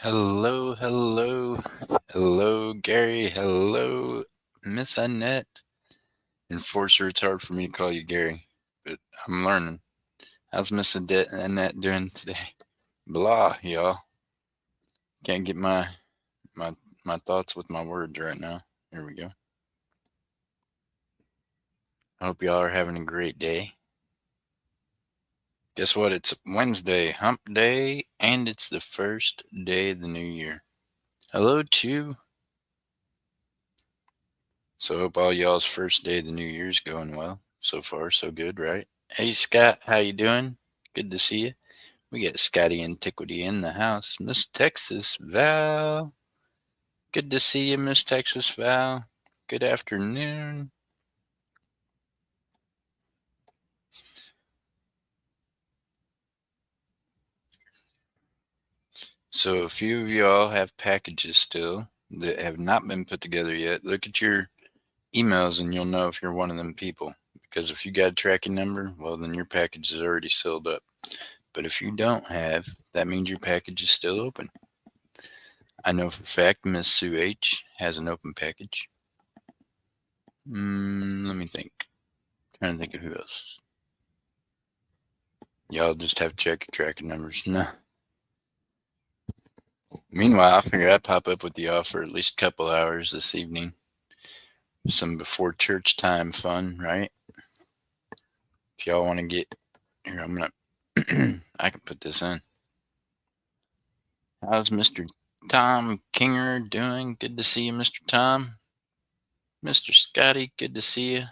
Hello, hello, hello, Gary. Hello, Miss Annette. Enforcer, it's hard for me to call you Gary, but I'm learning. How's Miss Annette doing today? Blah, y'all. Can't get my my thoughts with my words right now. Here we go. I hope y'all are having a great day. Guess what? It's Wednesday, hump day, and it's the first day of the new year. Hello, Chew. So hope all y'all's first day of the new year's going well. So far, so good, right? Hey Scott, how you doing? Good to see you. We got Scotty Antiquity in the house. Miss Texas Val. Good to see you, Miss Texas Val. Good afternoon. So a few of y'all have packages still that have not been put together yet. Look at your emails and you'll know if you're one of them people. Because if you got a tracking number, well then your package is already sealed up. But if you don't have, that means your package is still open. I know for a fact Miss Sue H has an open package. Let me think. Trying to think of who else. Y'all just have to check your tracking numbers. No. Meanwhile, I figured I'd pop up with y'all for at least a couple hours this evening. Some before church time fun, right? If y'all want to get here, I'm gonna. I can put this in. How's Mr. Tom Kinger doing? Good to see you, Mr. Tom. Mr. Scotty, good to see you.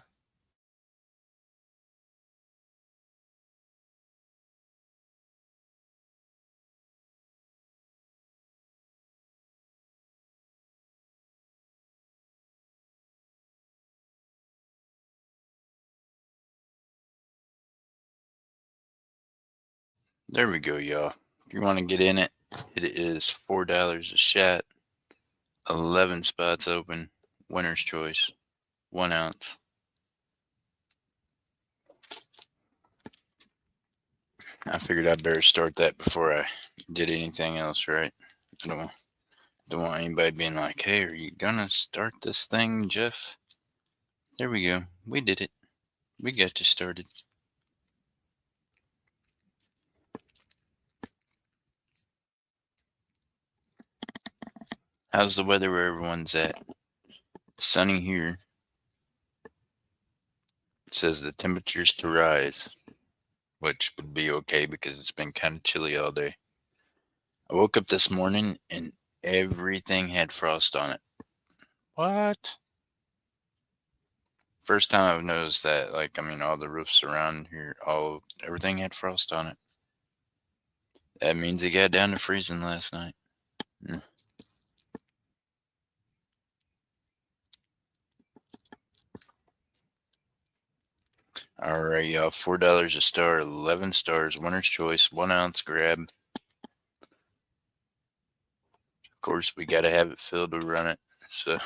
There we go, y'all. If you want to get in it, it is $4 a shot. 11 spots open. Winner's choice. 1 ounce. I figured I'd better start that before I did anything else, right? I don't want anybody being like, hey, are you gonna start this thing, Jeff? There we go. We did it. We got you started. How's the weather where everyone's at? It's sunny here. It says the temperature's to rise, which would be okay because it's been kind of chilly all day. I woke up this morning and everything had frost on it. What? First time I've noticed that. Like, I mean, all the roofs around here, everything had frost on it. That means it got down to freezing last night. Mm. All right, y'all. $4 a star, 11 stars, winner's choice, 1 ounce grab. Of course, we got to have it filled to run it. So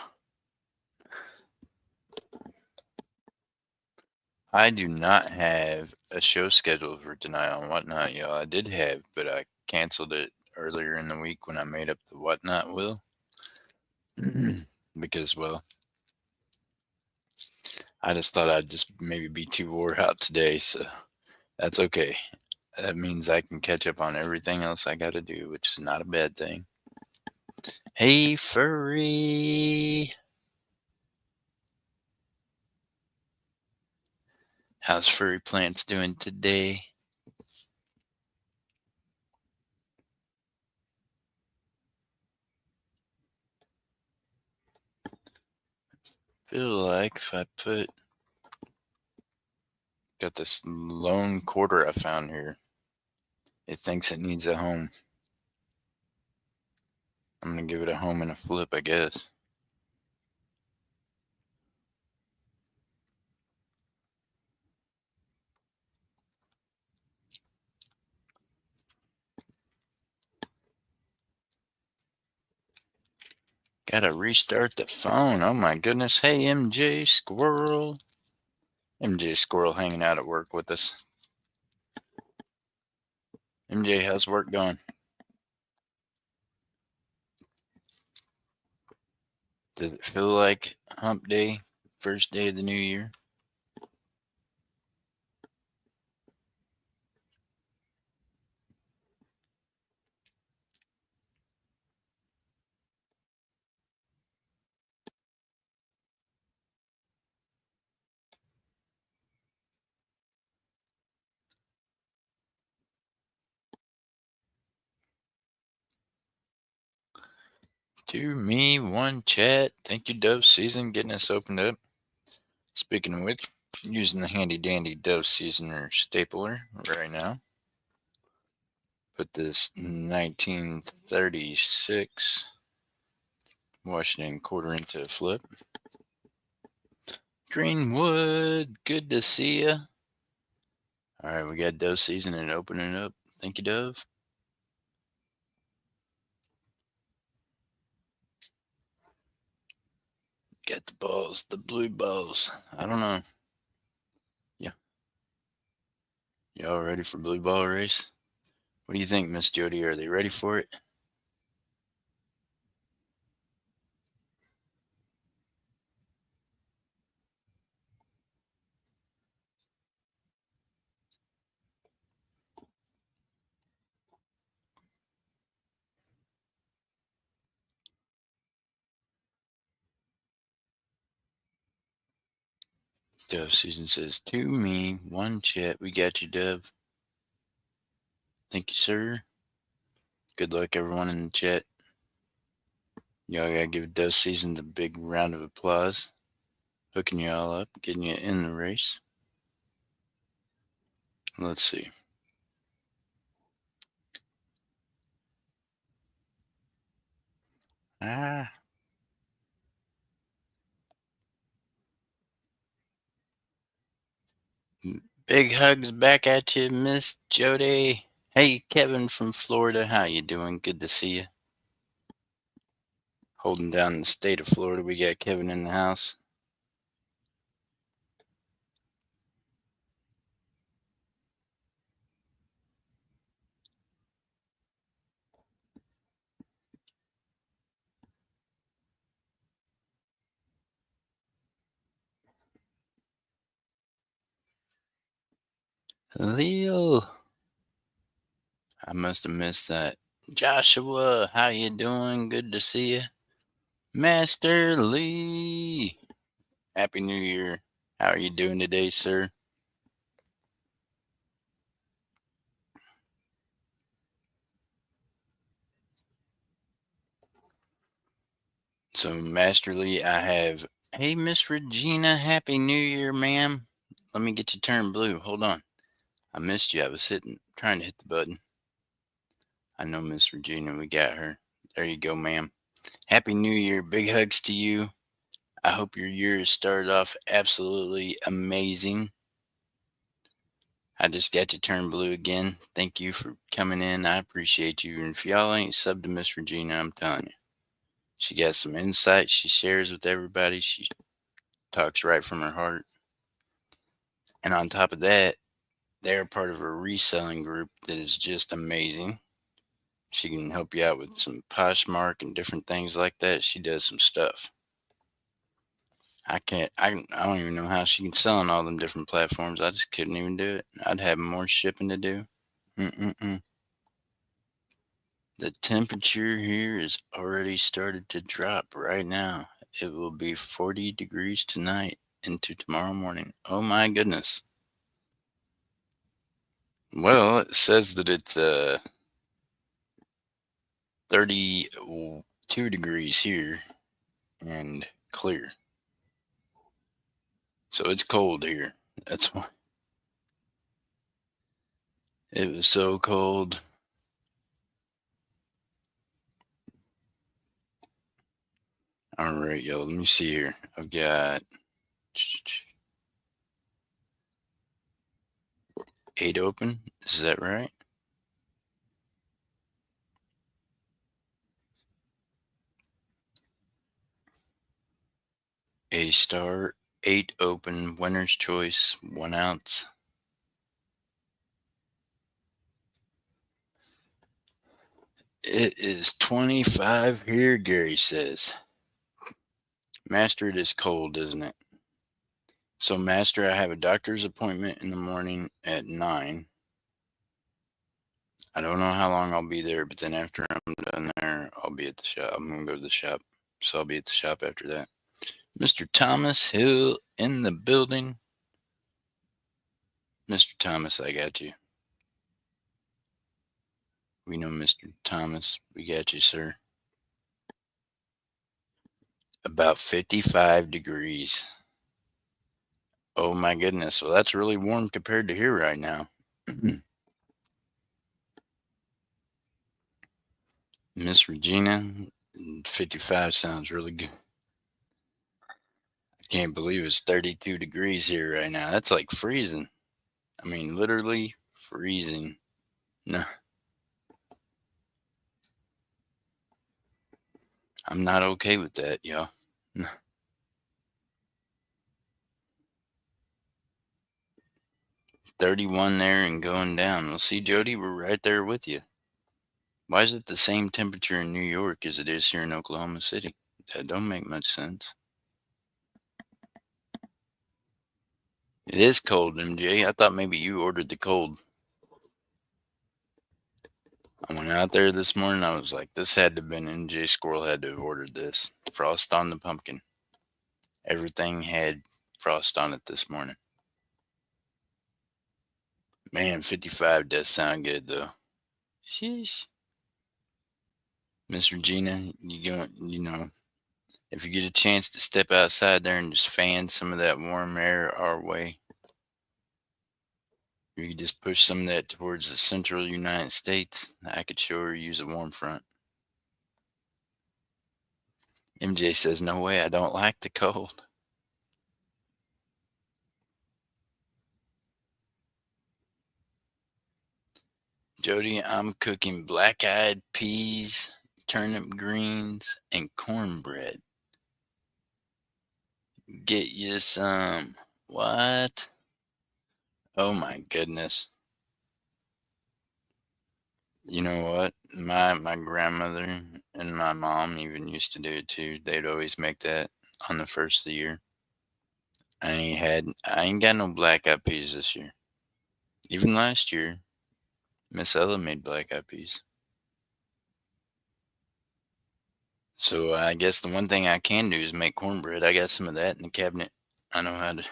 I do not have a show scheduled for tonight on Whatnot, y'all. I did have, but I canceled it earlier in the week when I made up the Whatnot will. Because, well, I just thought I'd just maybe be too wore out today, so that's okay. That means I can catch up on everything else I got to do, which is not a bad thing. Hey, furry. How's Furry Plants doing today? Feel like if I got this lone quarter I found here, it thinks it needs a home. I'm going to give it a home and a flip, I guess. Gotta restart the phone. Oh my goodness. Hey, MJ Squirrel. MJ Squirrel hanging out at work with us. MJ, how's work going? Does it feel like hump day, first day of the new year? To me, one chat. Thank you, Dove Season, getting us opened up. Speaking of which, using the handy dandy Dove Seasoner stapler right now. Put this 1936 Washington quarter into a flip. Greenwood, good to see ya. All right, we got Dove Seasoning opening up. Thank you, Dove. Got the balls, the blue balls. I don't know. Yeah. Y'all ready for blue ball race? What do you think, Miss Jody? Are they ready for it? Dove Season says, to me, one chat. We got you, Dove. Thank you, sir. Good luck, everyone in the chat. Y'all gotta give Dove Season a big round of applause. Hooking you all up, getting you in the race. Let's see. Ah. Big hugs back at you, Miss Jody. Hey, Kevin from Florida. How you doing? Good to see you. Holding down the state of Florida. We got Kevin in the house. Leo. I must have missed that. Joshua, how you doing? Good to see you. Master Lee. Happy New Year. How are you doing today, sir? So, Master Lee, I have. Hey, Miss Regina. Happy New Year, ma'am. Let me get you turned blue. Hold on. I missed you. I was trying to hit the button. I know Miss Regina. We got her. There you go, ma'am. Happy New Year. Big hugs to you. I hope your year has started off absolutely amazing. I just got you turned blue again. Thank you for coming in. I appreciate you. And if y'all ain't subbed to Miss Regina, I'm telling you, she got some insight she shares with everybody. She talks right from her heart. And on top of that, they're part of a reselling group that is just amazing. She can help you out with some Poshmark and different things like that. She does some stuff. I don't even know how she can sell on all them different platforms. I just couldn't even do it. I'd have more shipping to do. Mm-mm-mm. The temperature here is already started to drop right now. It will be 40 degrees tonight into tomorrow morning. Oh my goodness. Well, it says that it's 32 degrees here and clear. So it's cold here. That's why it was so cold. All right, y'all. Let me see here. I've got 8 open. Is that right? A star, 8 open. Winner's choice, 1 ounce. It is 25 here, Gary says. Master, it is cold, isn't it? So, Master, I have a doctor's appointment in the morning at 9. I don't know how long I'll be there, but then after I'm done there, I'll be at the shop. I'm going to go to the shop. So, I'll be at the shop after that. Mr. Thomas Hill in the building. Mr. Thomas, I got you. We know Mr. Thomas. We got you, sir. About 55 degrees. Oh my goodness. Well, that's really warm compared to here right now. Miss Regina, 55 sounds really good. I can't believe it's 32 degrees here right now. That's like freezing. I mean, literally freezing. No, I'm not okay with that, y'all. No. 31 there and going down. Well, see, Jody, we're right there with you. Why is it the same temperature in New York as it is here in Oklahoma City? That don't make much sense. It is cold, MJ. I thought maybe you ordered the cold. I went out there this morning. I was like, this had to have been MJ Squirrel had to have ordered this. Frost on the pumpkin. Everything had frost on it this morning. Man, 55 does sound good though. Sheesh. Miss Regina, if you get a chance to step outside there and just fan some of that warm air our way, you could just push some of that towards the central United States. I could sure use a warm front. MJ says, no way, I don't like the cold. Jody, I'm cooking black-eyed peas, turnip greens, and cornbread. Get you some. What? Oh my goodness. You know what? My grandmother and my mom even used to do it too. They'd always make that on the first of the year. I ain't got no black-eyed peas this year. Even last year, Miss Ella made black-eyed peas. So I guess the one thing I can do is make cornbread. I got some of that in the cabinet. I know how to.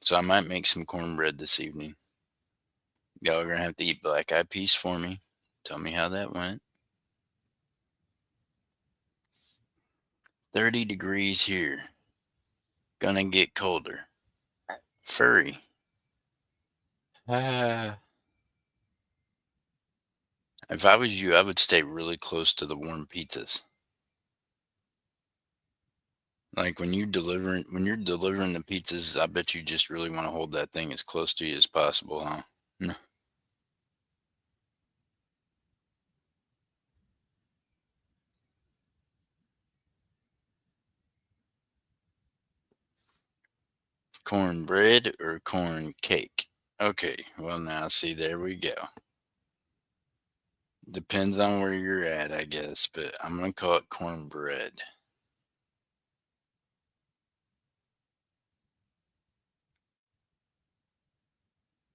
So I might make some cornbread this evening. Y'all are gonna have to eat black-eyed peas for me. Tell me how that went. 30 degrees here. Gonna get colder. Furry. Ah. If I was you, I would stay really close to the warm pizzas. Like when you're delivering the pizzas, I bet you just really want to hold that thing as close to you as possible, huh? No. Cornbread or corn cake? Okay, well now see, there we go. Depends on where you're at, I guess, but I'm gonna call it cornbread.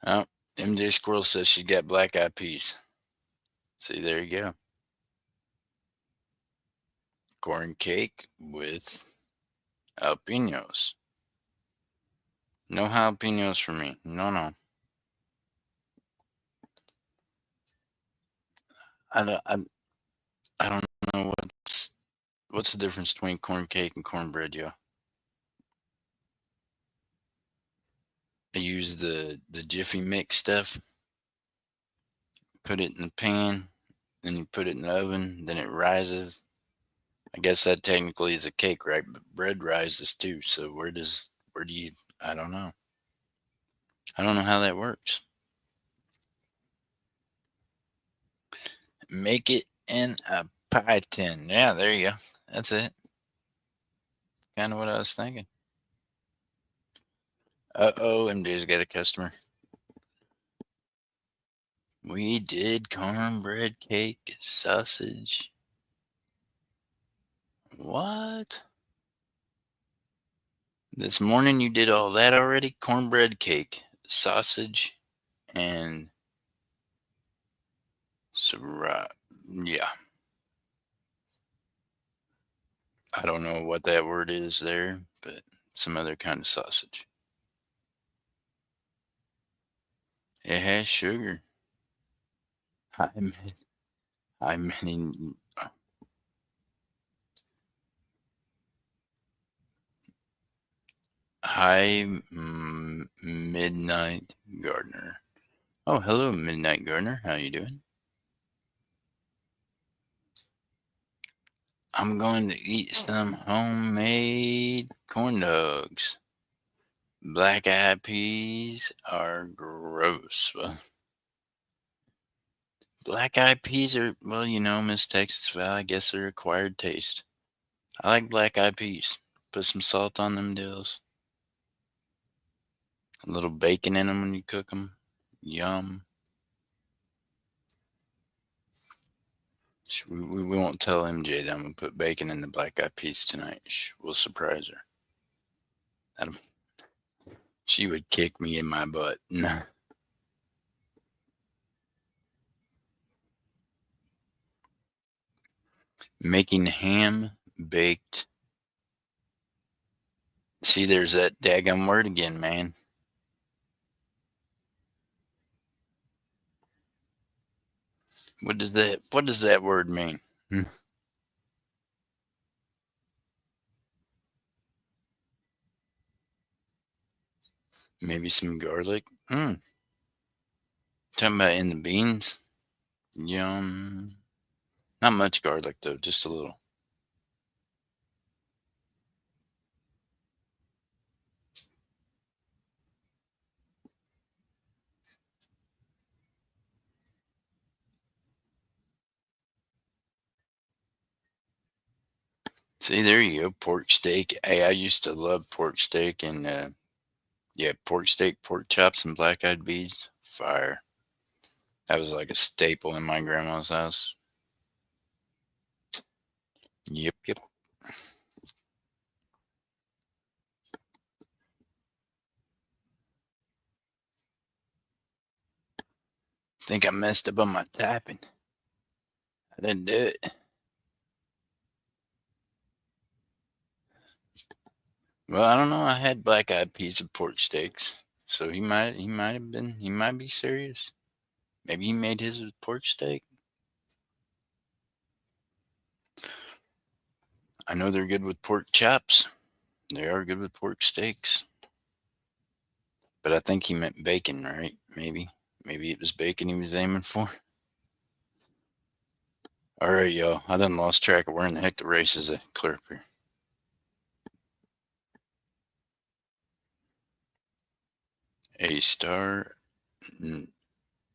Oh, MJ Squirrel says she got black-eyed peas. See, there you go. Corn cake with jalapenos. No jalapenos for me. No, no. I don't, I, I don't know what's the difference between corn cake and cornbread, yo. I use the Jiffy Mix stuff. Put it in the pan, then you put it in the oven, then it rises. I guess that technically is a cake, right? But bread rises too. So where do you? I don't know. I don't know how that works. Make it in a pie tin. Yeah, there you go. That's it. Kind of what I was thinking. Uh-oh, MJ's got a customer. We did cornbread cake, sausage. What? This morning you did all that already? Cornbread cake, sausage, and sriracha. Yeah, I don't know what that word is there, but some other kind of sausage. It has sugar. Hi, hi, many. Hi, Midnight Gardener. Oh, hello, Midnight Gardener. How you doing? I'm going to eat some homemade corn dogs. Black eyed peas are gross. Well, black eyed peas are, well, Miss Texas Val, I guess they're acquired taste. I like black eyed peas. Put some salt on them dills. A little bacon in them when you cook them. Yum. We won't tell MJ that I'm going to put bacon in the black eyed peas tonight. We'll surprise her. She would kick me in my butt. No. Making ham baked. See, there's that daggum word again, man. What does that word mean? Maybe some garlic. Talking about in the beans. Yum. Not much garlic though, just a little. See, there you go. Pork steak. Hey, I used to love pork steak and yeah, pork steak, pork chops, and black eyed peas. Fire. That was like a staple in my grandma's house. Yep, yep. Think I messed up on my typing. I didn't do it. Well, I don't know. I had black eyed peas and pork steaks, so he might be serious. Maybe he made his with pork steak. I know they're good with pork chops. They are good with pork steaks. But I think he meant bacon, right? Maybe it was bacon he was aiming for. All right, y'all. I done lost track of where in the heck the race is at. Clear up here. A star,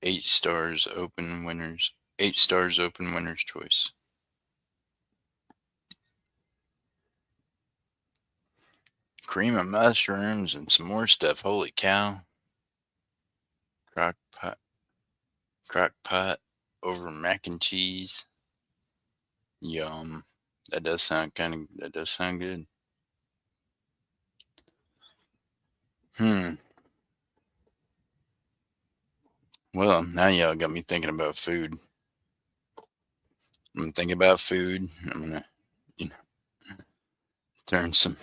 8 stars open winners. 8 stars open winners choice. Cream of mushrooms and some more stuff. Holy cow. Crock pot. Crock pot over mac and cheese. Yum. That does sound good. Well, now y'all got me thinking about food. I'm thinking about food. I'm gonna, you know, turn some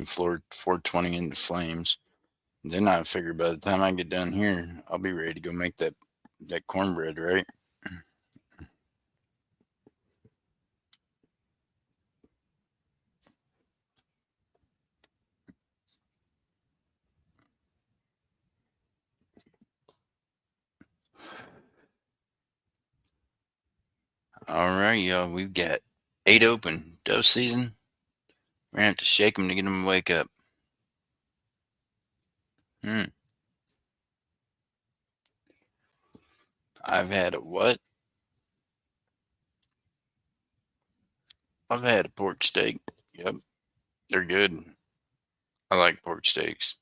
floor 420 into flames. Then I figure by the time I get done here, I'll be ready to go make that cornbread, right? All right, y'all. We've got 8 open. Dove season. We're gonna have to shake them to get them to wake up. Hmm. I've had a what? I've had a pork steak. Yep, they're good. I like pork steaks.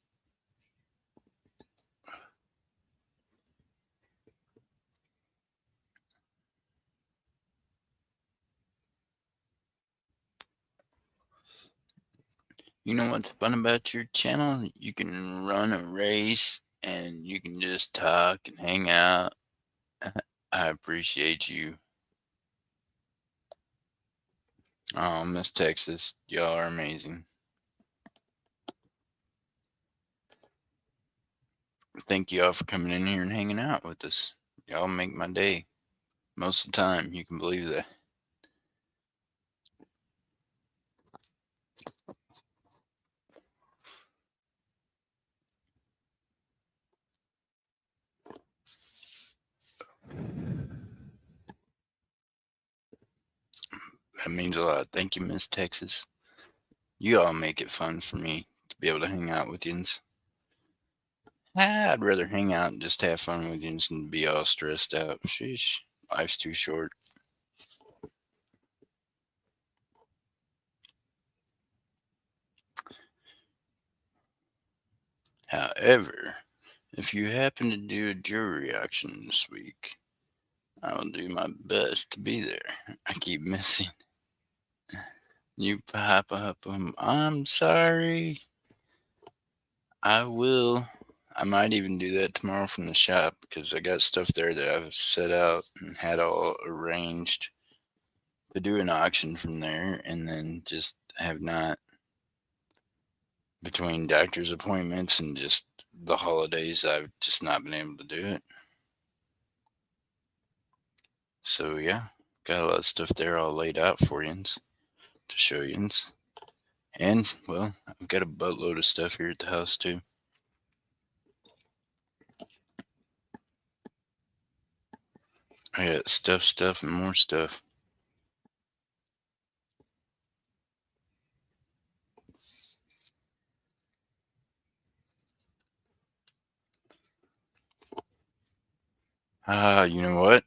You know what's fun about your channel? You can run a race and you can just talk and hang out. I appreciate you. Oh, Miss Texas, y'all are amazing. Thank y'all for coming in here and hanging out with us. Y'all make my day. Most of the time, you can believe that. That means a lot. Thank you, Miss Texas. You all make it fun for me to be able to hang out with yous. I'd rather hang out and just have fun with yous than be all stressed out. Sheesh, life's too short. However, if you happen to do a jury auction this week, I will do my best to be there. I keep missing. You pop up. I'm sorry. I will. I might even do that tomorrow from the shop because I got stuff there that I've set out and had all arranged to do an auction from there, and then just have not, between doctor's appointments and just the holidays, I've just not been able to do it. So yeah, got a lot of stuff there all laid out for yous to show yous. And well, I've got a buttload of stuff here at the house too. I got stuff, and more stuff. You know what?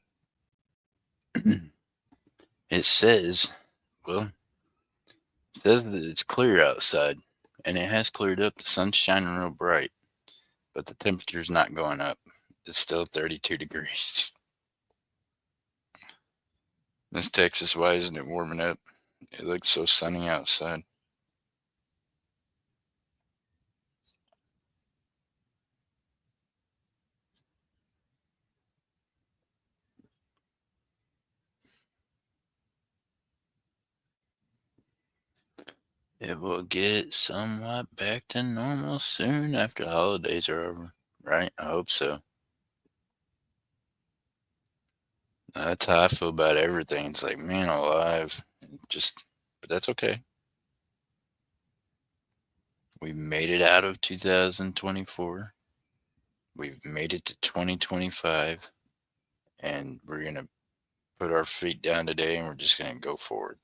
It says, well, it says that it's clear outside, and it has cleared up. The sun's shining real bright, but the temperature's not going up. It's still 32 degrees. This Texas, why isn't it warming up? It looks so sunny outside. It will get somewhat back to normal soon after the holidays are over, right? I hope so. That's how I feel about everything. It's like, man alive. But that's okay. We made it out of 2024. We've made it to 2025. And we're going to put our feet down today and we're just going to go forward.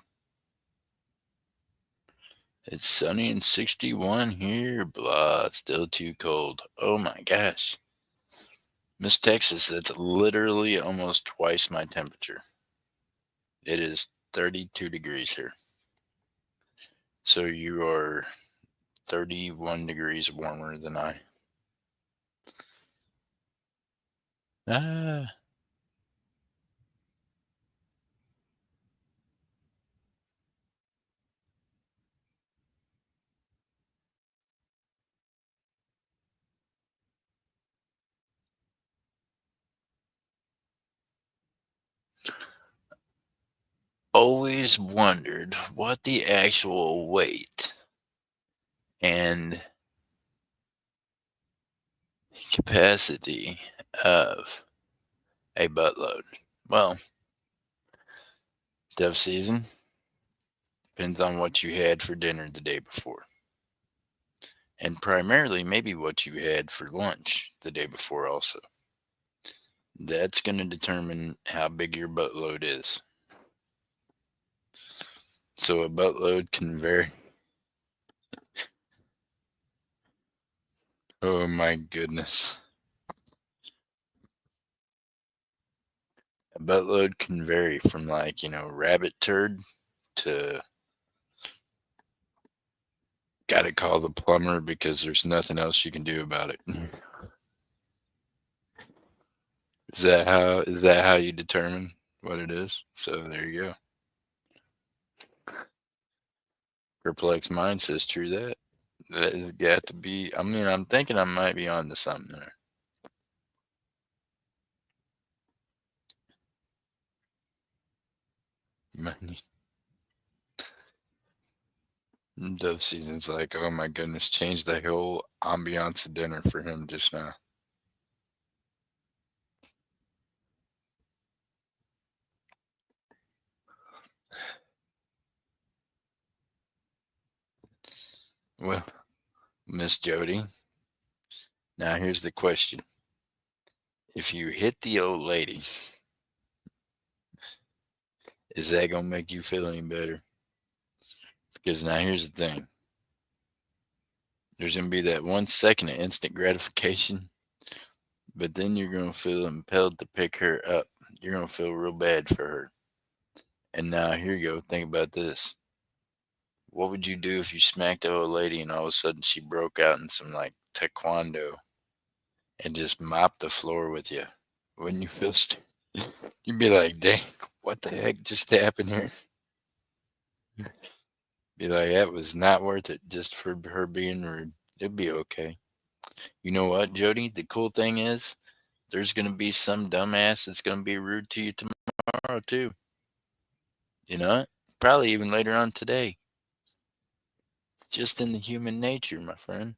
It's sunny and 61 here. Blah. It's still too cold. Oh my gosh. Miss Texas, that's literally almost twice my temperature. It is 32 degrees here. So you are 31 degrees warmer than I. Ah. Always wondered what the actual weight and capacity of a buttload. Well, dove season depends on what you had for dinner the day before. And primarily, maybe what you had for lunch the day before, also. That's going to determine how big your buttload is. So, a buttload can vary. Oh my goodness. A buttload can vary from, like, rabbit turd to gotta call the plumber because there's nothing else you can do about it. Is that how you determine what it is? So there you go. Perplexed mind says true that. That got to be. I mean, I'm thinking I might be on to something there. Dove season's like, oh my goodness, changed the whole ambiance of dinner for him just now. Well, Miss Jody, now here's the question. If you hit the old lady, is that going to make you feel any better? Because now here's the thing. There's going to be that 1 second of instant gratification, but then you're going to feel impelled to pick her up. You're going to feel real bad for her. And now here you go. Think about this. What would you do if you smacked the old lady and all of a sudden she broke out in some like taekwondo and just mopped the floor with you? Wouldn't you feel you'd be like, dang, what the heck just happened here? Be like, that was not worth it just for her being rude. It'd be okay. You know what, Jody? The cool thing is there's going to be some dumbass that's going to be rude to you tomorrow, too. You know it? Probably even later on today. Just in the human nature, my friend.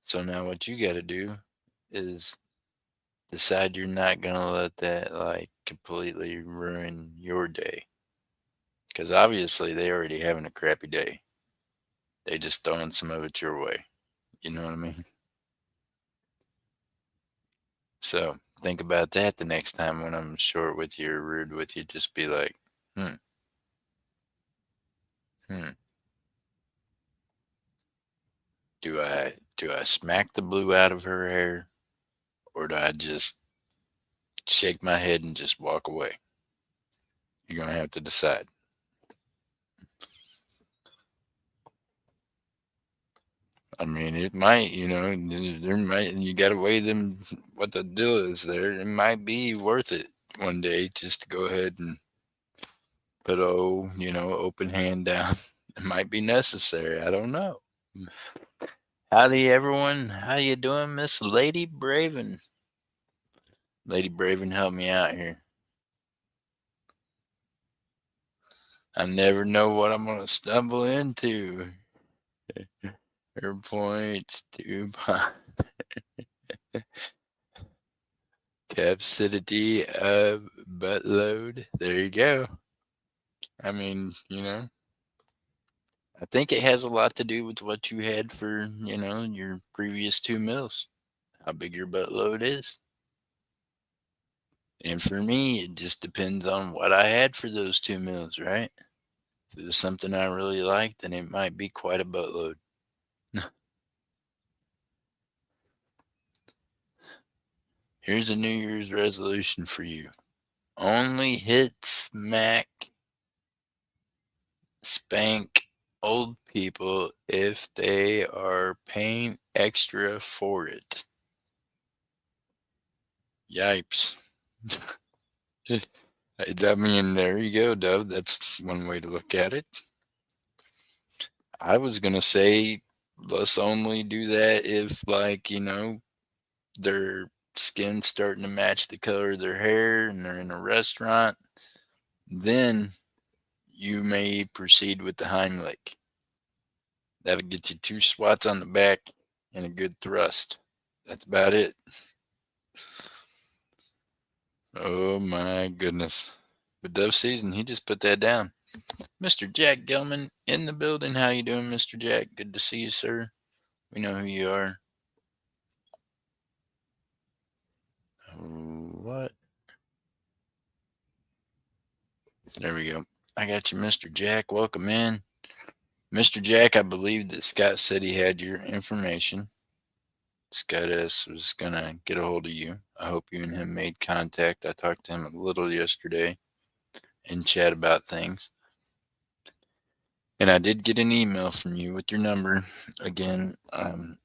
So now what you got to do is decide you're not going to let that like completely ruin your day. Because obviously they already having a crappy day. They just throwing some of it your way. You know what I mean? So think about that the next time when I'm short with you or rude with you. Just be like, hmm, hmm. Do I smack the blue out of her hair, or do I just shake my head and just walk away? You're gonna have to decide. I mean, it might, there might, you got to weigh them, what the deal is there. It might be worth it one day just to go ahead and put open hand down. It might be necessary. I don't know. Howdy, everyone. How you doing, Miss Lady Braven? Lady Braven, help me out here. I never know what I'm going to stumble into. Her points to capacity of buttload. There you go. I mean, I think it has a lot to do with what you had for, your previous 2 meals, how big your buttload is. And for me, it just depends on what I had for those 2 meals, right? If it was something I really liked, then it might be quite a buttload. Here's a New Year's resolution for you. Only hit, smack, spank old people if they are paying extra for it. Yipes. I mean, there you go, Dove. That's one way to look at it. I was going to say, let's only do that if, like, their skin's starting to match the color of their hair and they're in a restaurant. Then you may proceed with the Heimlich. That'll get you 2 swats on the back and a good thrust. That's about it. Oh my goodness. But Dove Season, he just put that down. Mr. Jack Gelman in the building. How you doing, Mr. Jack? Good to see you, sir. We know who you are. What? There we go. I got you, Mr. Jack. Welcome in. Mr. Jack, I believe that Scott said he had your information. Scott S. was going to get a hold of you. I hope you and him made contact. I talked to him a little yesterday and chat about things. And I did get an email from you with your number. Again, I'm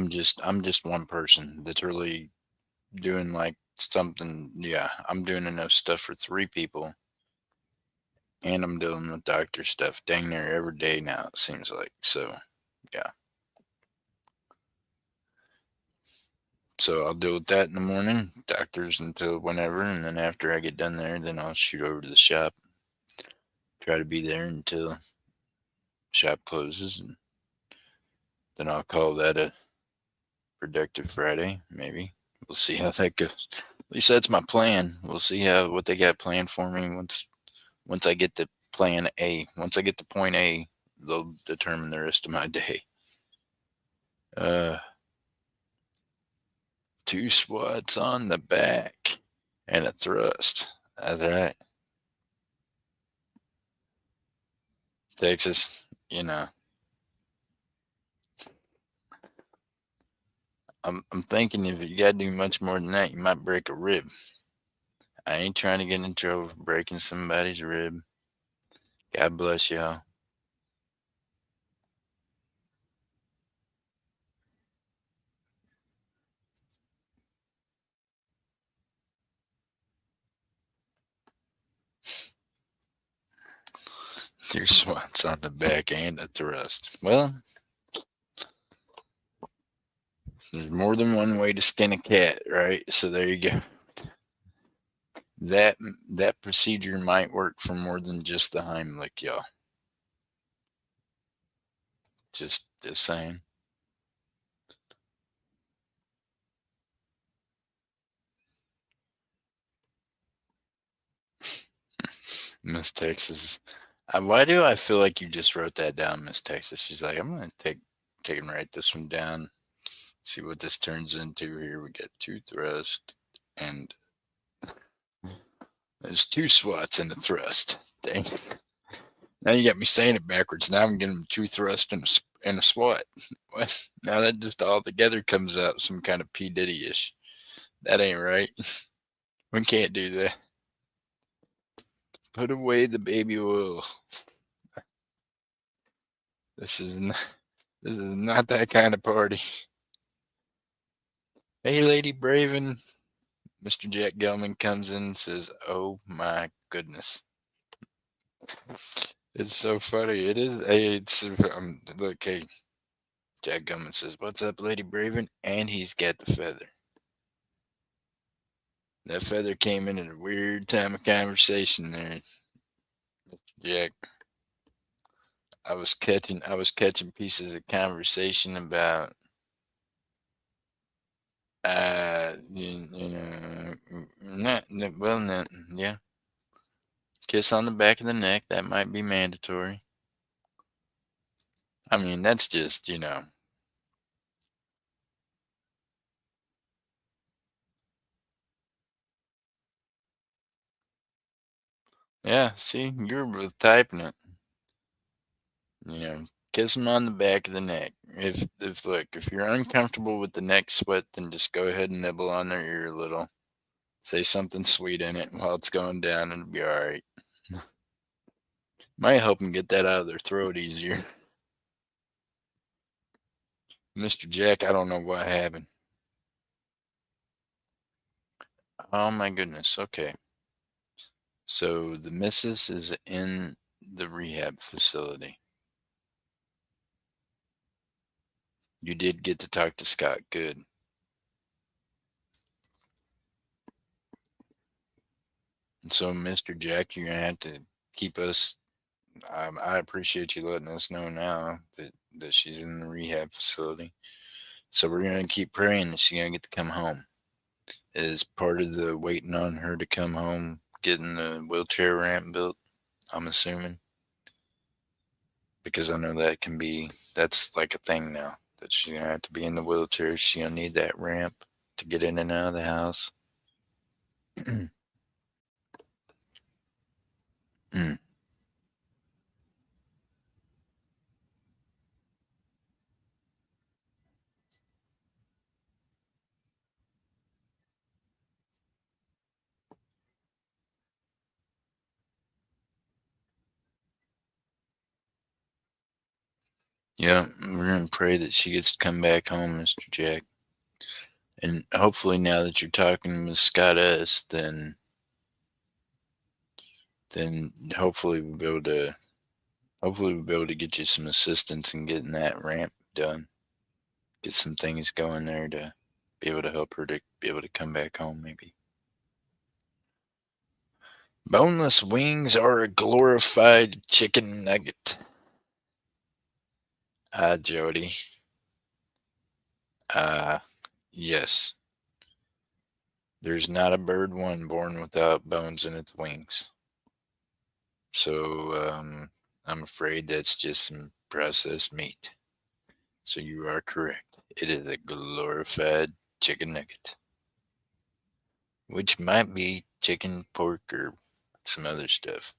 just one person that's really doing like something. Yeah, I'm doing enough stuff for 3 people. and I'm dealing with doctor stuff dang near every day now, it seems like. So, yeah. So I'll deal with that in the morning, doctors until whenever, and then after I get done there, then I'll shoot over to the shop. Try to be there until shop closes, and then I'll call that a productive Friday, maybe. We'll see how that goes. At least that's my plan. We'll see how what they got planned for me once I get to plan A. Once I get to point A, they'll determine the rest of my day. Uh, 2 squats on the back and a thrust. That's right. Texas, I'm thinking if you gotta do much more than that, you might break a rib. I ain't trying to get in trouble for breaking somebody's rib. God bless y'all. Your swats on the back and a thrust. Well, there's more than one way to skin a cat, right? So there you go. That that procedure might work for more than just the Heimlich, y'all. Just saying. Miss Texas. Why do I feel like you just wrote that down, Miss Texas? She's like, I'm gonna take and write this one down. See what this turns into here. We got 2 thrusts and there's 2 swats and a thrust. Dang. Now you got me saying it backwards. Now I'm getting 2 thrusts and a swat. What? Now that just all together comes out some kind of P Diddy ish. That ain't right. We can't do that. Put away the baby oil. This is not, this is not that kind of party. Hey, Lady Braven. Mr. Jack Gelman comes in and says, "Oh my goodness." It's so funny. It is. Hey, look, hey, Jack Gelman says, "What's up, Lady Braven?" And he's got the feather. That feather came in at a weird time of conversation there, Jack. I was catching pieces of conversation about yeah. Kiss on the back of the neck, that might be mandatory. I mean, that's just, yeah, see, you're both typing it. You know, kiss them on the back of the neck. If you're uncomfortable with the neck sweat, then just go ahead and nibble on their ear a little. Say something sweet in it while it's going down, and it'll be all right. Might help them get that out of their throat easier. Mr. Jack, I don't know what happened. Oh my goodness. Okay. So the missus is in the rehab facility. You did get to talk to Scott. Good. And so, Mr. Jack, you're gonna have to keep us. I appreciate you letting us know now that she's in the rehab facility. So we're gonna keep praying that she's gonna get to come home. Is part of the waiting on her to come home, getting the wheelchair ramp built. I'm assuming because I know that's like a thing now that she's gonna have to be in the wheelchair. She's gonna need that ramp to get in and out of the house. Mm. Yeah, we're gonna pray that she gets to come back home, Mr. Jack. And hopefully now that you're talking with Scott S, then then hopefully we'll be able to get you some assistance in getting that ramp done. Get some things going there to be able to help her to be able to come back home, maybe. Boneless wings are a glorified chicken nugget. Jody. Uh, yes. There's not a bird one born without bones in its wings. So, I'm afraid that's just some processed meat. So you are correct. It is a glorified chicken nugget, which might be chicken, pork, or some other stuff.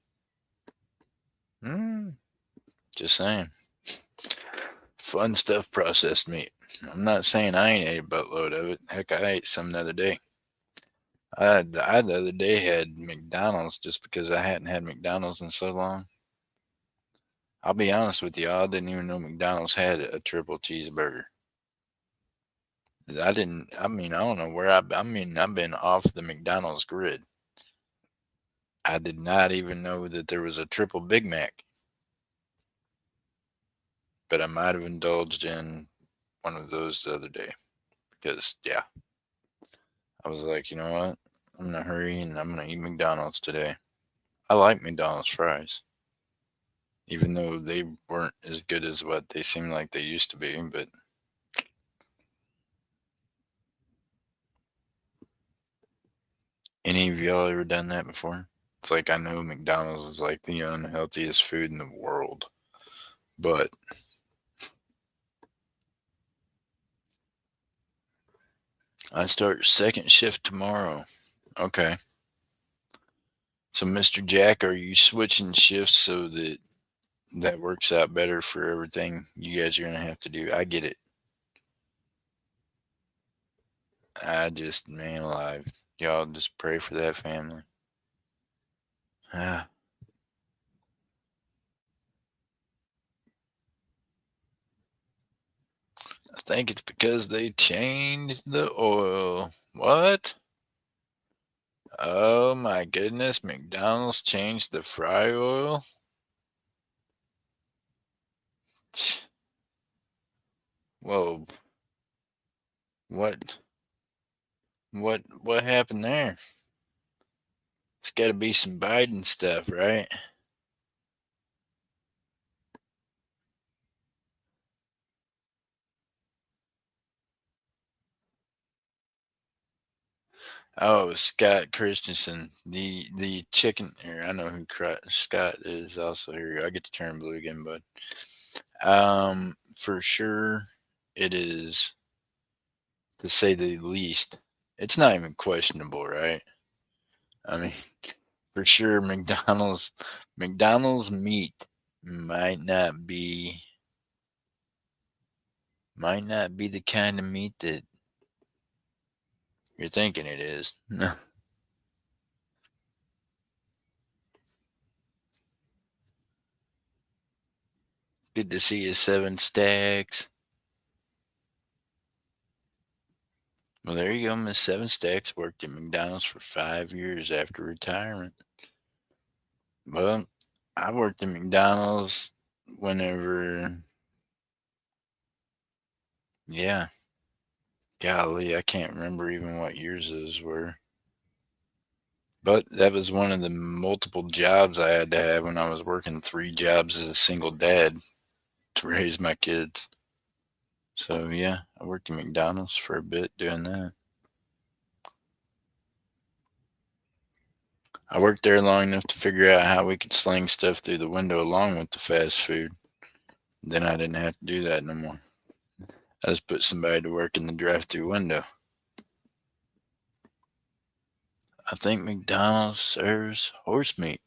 Just saying. Fun stuff, processed meat. I'm not saying I ain't ate a buttload of it. Heck, I ate some the other day. I the other day had McDonald's just because I hadn't had McDonald's in so long. I'll be honest with you, I didn't even know McDonald's had a triple cheeseburger. I didn't. I mean, I don't know where I mean, I've been off the McDonald's grid. I did not even know that there was a triple Big Mac. But I might have indulged in one of those the other day because, yeah, I was like, you know what? I'm in a hurry and I'm going to eat McDonald's today. I like McDonald's fries, even though they weren't as good as what they seemed like they used to be. But any of y'all ever done that before? It's like I know McDonald's was like the unhealthiest food in the world, but I start second shift tomorrow. Okay. So, Mr. Jack, are you switching shifts so that works out better for everything you guys are going to have to do? I get it. Man alive. Y'all just pray for that family. Ah. I think it's because they changed the oil. What? Oh my goodness, McDonald's changed the fry oil? Whoa. What what happened there? It's got to be some Biden stuff, right? Oh, Scott Christensen, the chicken here. I know who Scott is also here. I get to turn blue again, bud. For sure, it is, to say the least. It's not even questionable, right? I mean, for sure, McDonald's meat might not be the kind of meat that you're thinking it is. Good to see you, Seven Stacks. Well, there you go. Miss Seven Stacks worked at McDonald's for 5 years after retirement. Well, I worked at McDonald's whenever, yeah, golly, I can't remember even what years those were. But that was one of the multiple jobs I had to have when I was working 3 jobs as a single dad to raise my kids. So, yeah, I worked at McDonald's for a bit doing that. I worked there long enough to figure out how we could sling stuff through the window along with the fast food. Then I didn't have to do that no more. I just put somebody to work in the drive-through window. I think McDonald's serves horse meat.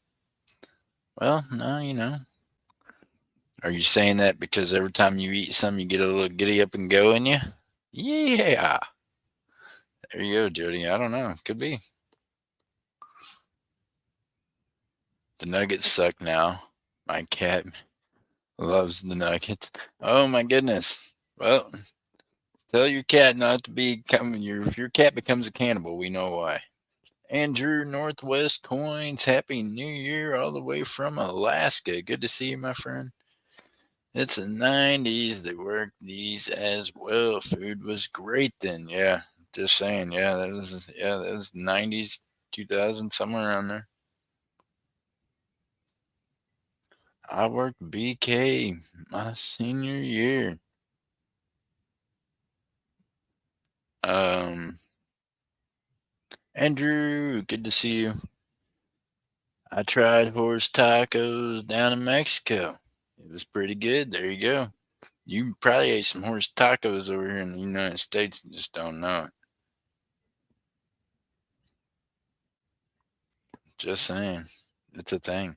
Well, no, you know. Are you saying that because every time you eat some, you get a little giddy up and go in you? Yeah. There you go, Jody. I don't know. Could be. The nuggets suck now. My cat loves the nuggets. Oh my goodness. Well, tell your cat not to become if your cat becomes a cannibal, we know why. Andrew Northwest Coins, Happy New Year all the way from Alaska. Good to see you, my friend. It's the 90s. They worked these as well. Food was great then. Yeah, just saying. That was 90s, 2000, somewhere around there. I worked BK my senior year. Um, Andrew, good to see you. I tried horse tacos down in Mexico. It was pretty good. There you go. You probably ate some horse tacos over here in the United States and just don't know it. Just saying. It's a thing.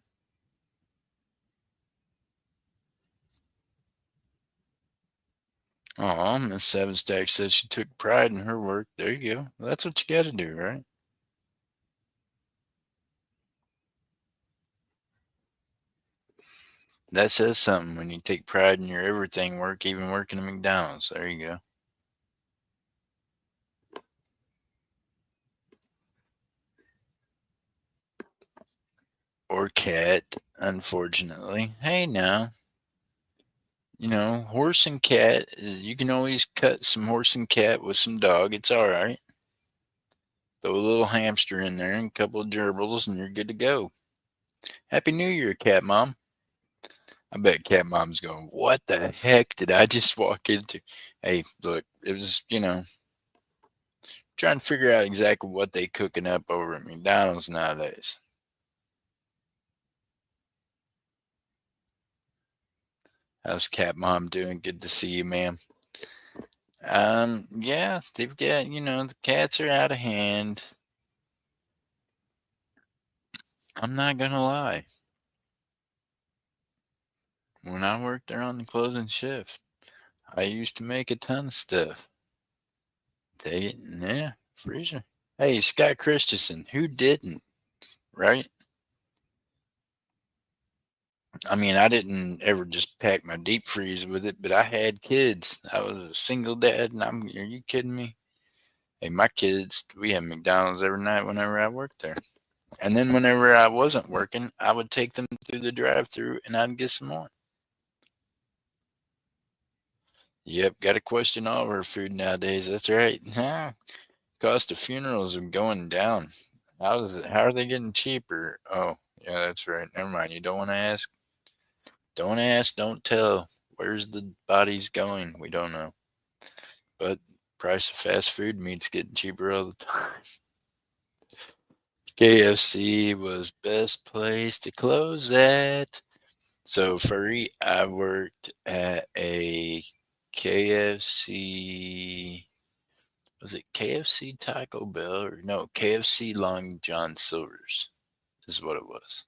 Oh, Miss Seven Stack says she took pride in her work. There you go. That's what you got to do, right? That says something when you take pride in your everything work, even working at McDonald's. There you go. Or cat, unfortunately. Hey, now, horse and cat, you can always cut some horse and cat with some dog. It's all right. Throw a little hamster in there and a couple of gerbils, and you're good to go. Happy New Year, Cat Mom. I bet Cat Mom's going, what the heck did I just walk into? Hey, look, it was, trying to figure out exactly what they cooking up over at McDonald's nowadays. How's Cat Mom doing? Good to see you, ma'am. Yeah, they've got, the cats are out of hand. I'm not gonna lie. When I worked there on the closing shift, I used to make a ton of stuff. Take it, yeah, freezer. Hey, Scott Christensen, who didn't, right? I mean, I didn't ever just pack my deep freeze with it, but I had kids. I was a single dad, and are you kidding me? Hey, my kids, we had McDonald's every night whenever I worked there. And then whenever I wasn't working, I would take them through the drive through and I'd get some more. Yep, got to question all of our food nowadays. That's right. Cost of funerals are going down. How is it? How are they getting cheaper? Oh, yeah, that's right. Never mind. You don't want to ask. Don't ask. Don't tell. Where's the bodies going? We don't know. But price of fast food meat's getting cheaper all the time. KFC was best place to close at. So Furry, I worked at a KFC. Was it KFC Taco Bell or no KFC Long John Silver's is what it was.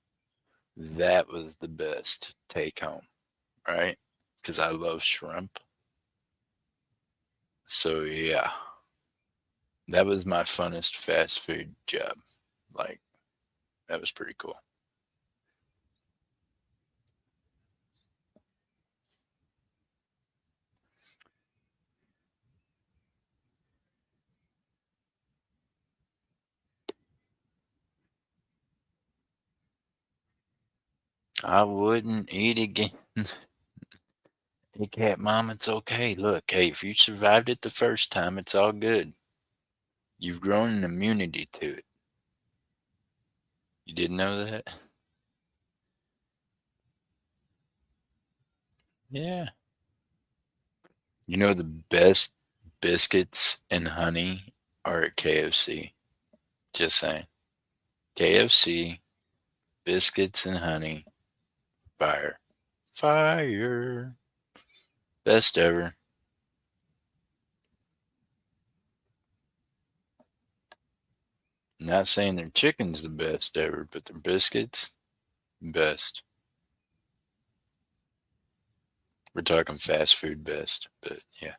That was the best take home, right? Because I love shrimp. So yeah, that was my funnest fast food job. Like that was pretty cool. I wouldn't eat again. Hey, cat mom, it's okay. Look, hey, if you survived it the first time, it's all good. You've grown an immunity to it. You didn't know that? Yeah. You know the best biscuits and honey are at KFC. Just saying. KFC, biscuits and honey, fire. Fire. Best ever. Not saying their chicken's the best ever, but their biscuits, best. We're talking fast food best, but yeah.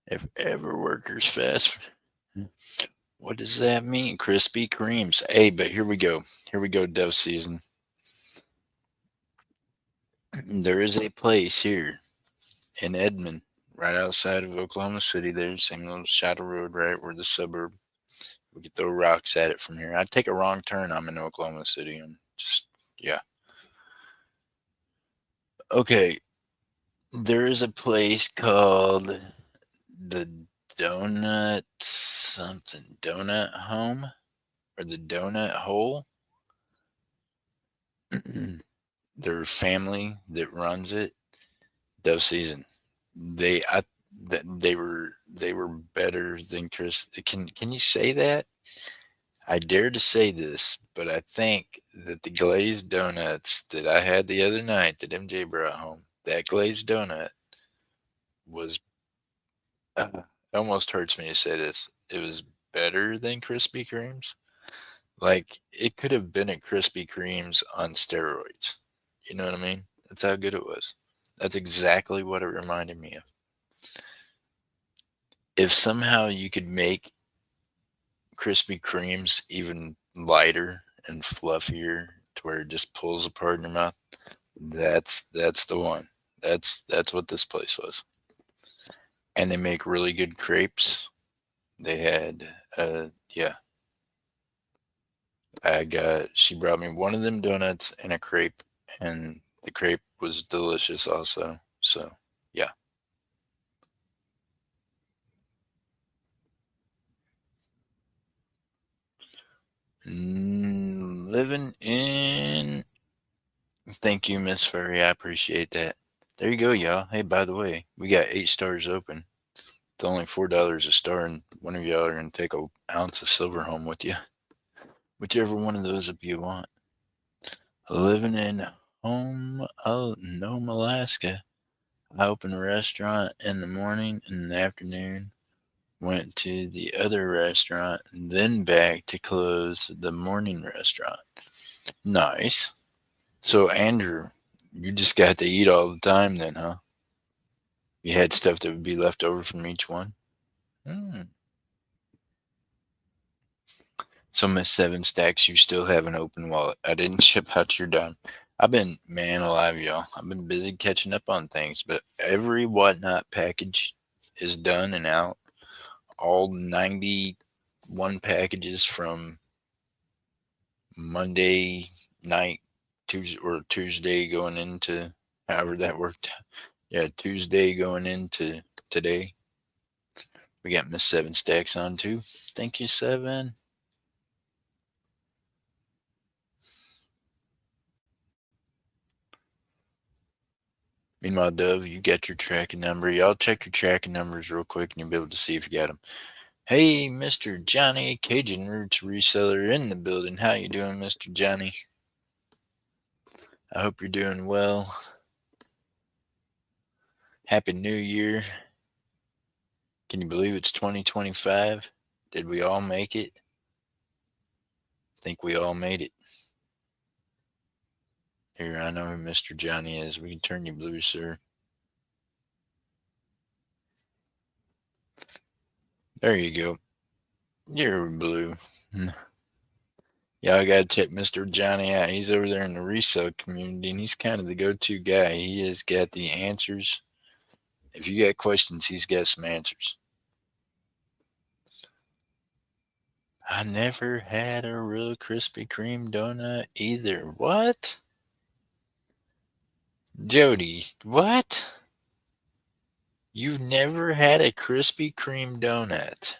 If ever workers fast, what does that mean? Krispy Kremes. Hey, but here we go. Here we go, dove season. There is a place here in Edmond, right outside of Oklahoma City. There's same little Shadow Road, right where the suburb We could throw rocks at it from here. I'd take a wrong turn. I'm in Oklahoma City and just, yeah. Okay. There is a place called the Donut Home or the Donut Hole. Their family that runs it, Dove Season. They I they were better than Chris. Can you say that? I dare to say this, but I think that the glazed donuts that I had the other night that MJ brought home, that glazed donut was it almost hurts me to say this. It was better than Krispy Kreme's. Like it could have been a Krispy Kreme's on steroids. You know what I mean? That's how good it was. That's exactly what it reminded me of. If somehow you could make Krispy Kreme's even lighter and fluffier to where it just pulls apart in your mouth, that's the one. That's what this place was. And they make really good crepes. They had yeah. She brought me one of them donuts and a crepe, and the crepe was delicious also. So, yeah. Living in. Thank you, Miss Furry. I appreciate that. There you go, y'all. Hey, by the way, we got 8 stars open. It's only $4 a star, and one of y'all are gonna take a ounce of silver home with you. Whichever one of those of you want. Living in Nome, Alaska. I opened a restaurant in the morning and in the afternoon. Went to the other restaurant and then back to close the morning restaurant. Nice. So, Andrew, you just got to eat all the time then, huh? You had stuff that would be left over from each one? Hmm. So, Miss Seven Stacks, you still have an open wallet. I didn't ship out your dime. I've been, man alive, y'all. I've been busy catching up on things, but every whatnot package is done and out. All 91 packages from Monday night, Tuesday going into however that worked. Yeah, Tuesday going into today. We got Miss Seven Stacks on too. Thank you, Seven. Meanwhile, Dove, you got your tracking number. Y'all check your tracking numbers real quick and you'll be able to see if you got them. Hey, Mr. Johnny, Cajun Roots reseller in the building. How you doing, Mr. Johnny? I hope you're doing well. Happy New Year. Can you believe it's 2025? Did we all make it? I think we all made it. Here, I know who Mr. Johnny is. We can turn you blue, sir. There you go. You're blue. Yeah, I gotta check Mr. Johnny out. He's over there in the resale community, and he's kind of the go-to guy. He has got the answers. If you got questions, he's got some answers. I never had a real Krispy Kreme donut either. What? Jody, what? You've never had a Krispy Kreme donut?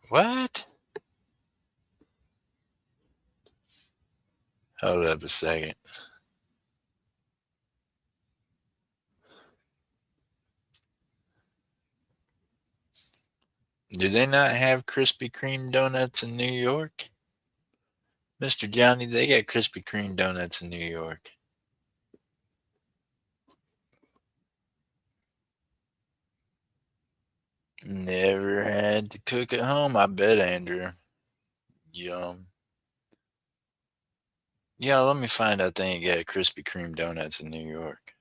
What? Hold up a second. Do they not have Krispy Kreme donuts in New York? Mr. Johnny, they got Krispy Kreme donuts in New York. Never had to cook at home, I bet, Andrew. Yum. Yeah, let me find out they ain't got Krispy Kreme donuts in New York.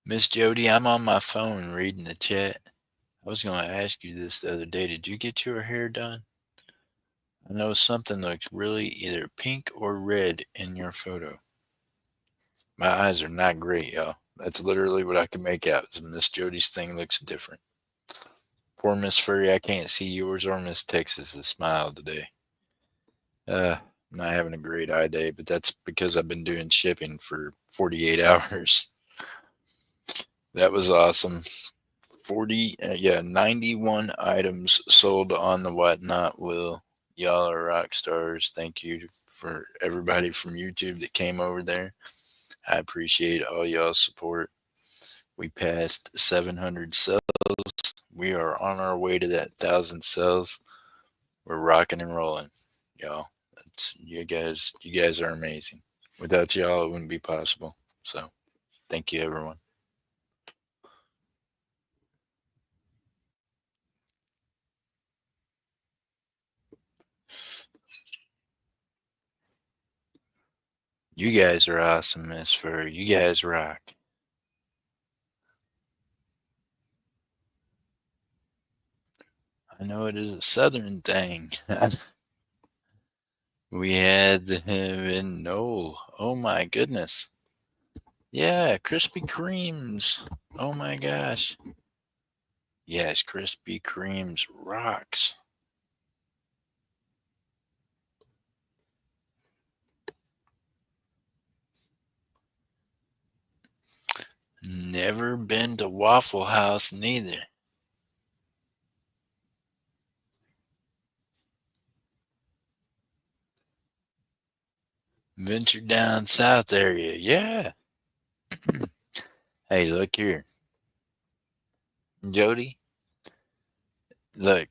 Miss Jody, I'm on my phone reading the chat. I was going to ask you this the other day. Did you get your hair done? I know something looks really either pink or red in your photo. My eyes are not great, y'all. That's literally what I can make out. Miss Jody's thing looks different. Poor Miss Furry, I can't see yours or Miss Texas's smile today. I'm not having a great eye day, but that's because I've been doing shipping for 48 hours. That was awesome. 91 items sold on the Whatnot Will. Y'all are rock stars. Thank you for everybody from YouTube that came over there. I appreciate all y'all's support. We passed 700 sales. We are on our way to that 1,000 sales. We're rocking and rolling, y'all. You guys are amazing. Without y'all, it wouldn't be possible. So, thank you, everyone. You guys are awesome, Miss Fur. You guys rock. I know it is a southern thing. We had him in Knoll. Oh my goodness. Yeah, Krispy Kremes. Oh my gosh. Yes, Krispy Kremes rocks. Never been to Waffle House neither. Venture down south area. Yeah. Hey, look here. Jody, look,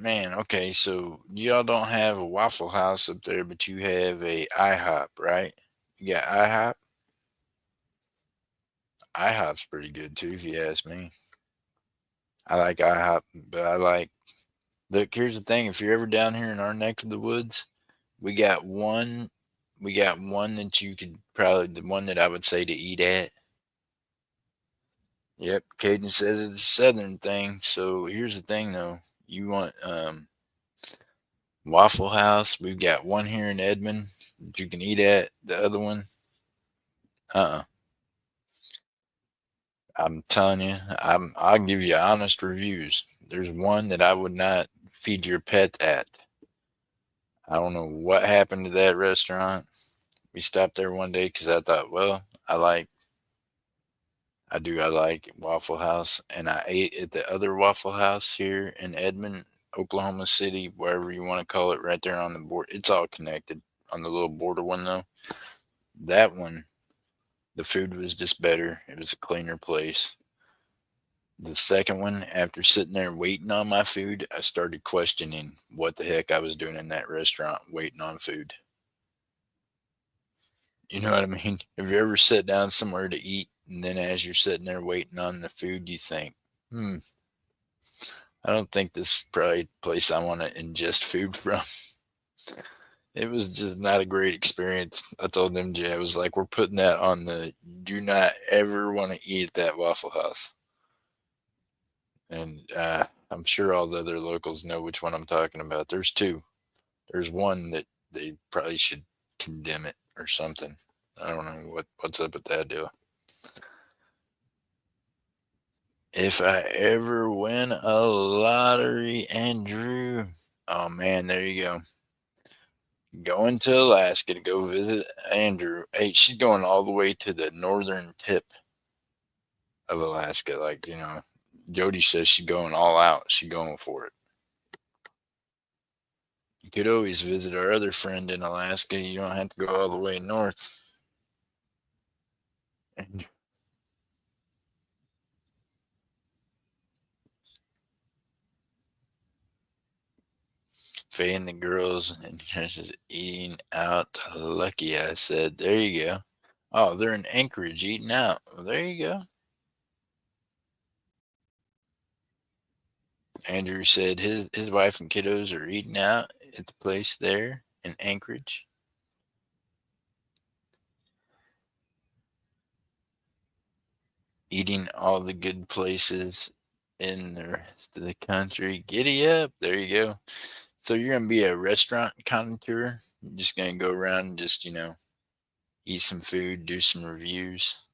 man, okay, so y'all don't have a Waffle House up there, but you have a IHOP, right? You got IHOP? IHOP's pretty good too, if you ask me. I like IHOP, but look, here's the thing. If you're ever down here in our neck of the woods, we got one, we got one that you could probably, the one that I would say to eat at. Yep, Caden says it's a southern thing. So here's the thing though. You want Waffle House. We've got one here in Edmond that you can eat at. The other one, uh-uh. I'm telling you, I'll give you honest reviews. There's one that I would not feed your pet at. I don't know what happened to that restaurant. We stopped there one day because I thought, well, I like Waffle House, and I ate at the other Waffle House here in Edmond, Oklahoma City, wherever you want to call it, right there on the board. It's all connected on the little border one though. That one, the food was just better. It was a cleaner place. The second one, after sitting there waiting on my food, I started questioning what the heck I was doing in that restaurant waiting on food. You know what I mean? Have you ever sat down somewhere to eat and then as you're sitting there waiting on the food, you think, hmm, I don't think this is probably a place I want to ingest food from. It was just not a great experience. I told MJ, I was like, we're putting that on the do not ever want to eat at that Waffle House. And I'm sure all the other locals know which one I'm talking about. There's two. There's one that they probably should condemn it or something. I don't know what's up with that deal. If I ever win a lottery, Andrew, oh man, there you go. Going to Alaska to go visit Andrew. Hey, she's going all the way to the northern tip of Alaska. Like, Jody says she's going all out. She's going for it. You could always visit our other friend in Alaska. You don't have to go all the way north. And Faye and the girls and just eating out. Lucky, I said. There you go. Oh, they're in Anchorage eating out. Well, there you go. Andrew said his wife and kiddos are eating out at the place there in Anchorage. Eating all the good places in the rest of the country. Giddy up. There you go. So you're gonna be a restaurant connoisseur. You're just gonna go around and just, eat some food, do some reviews.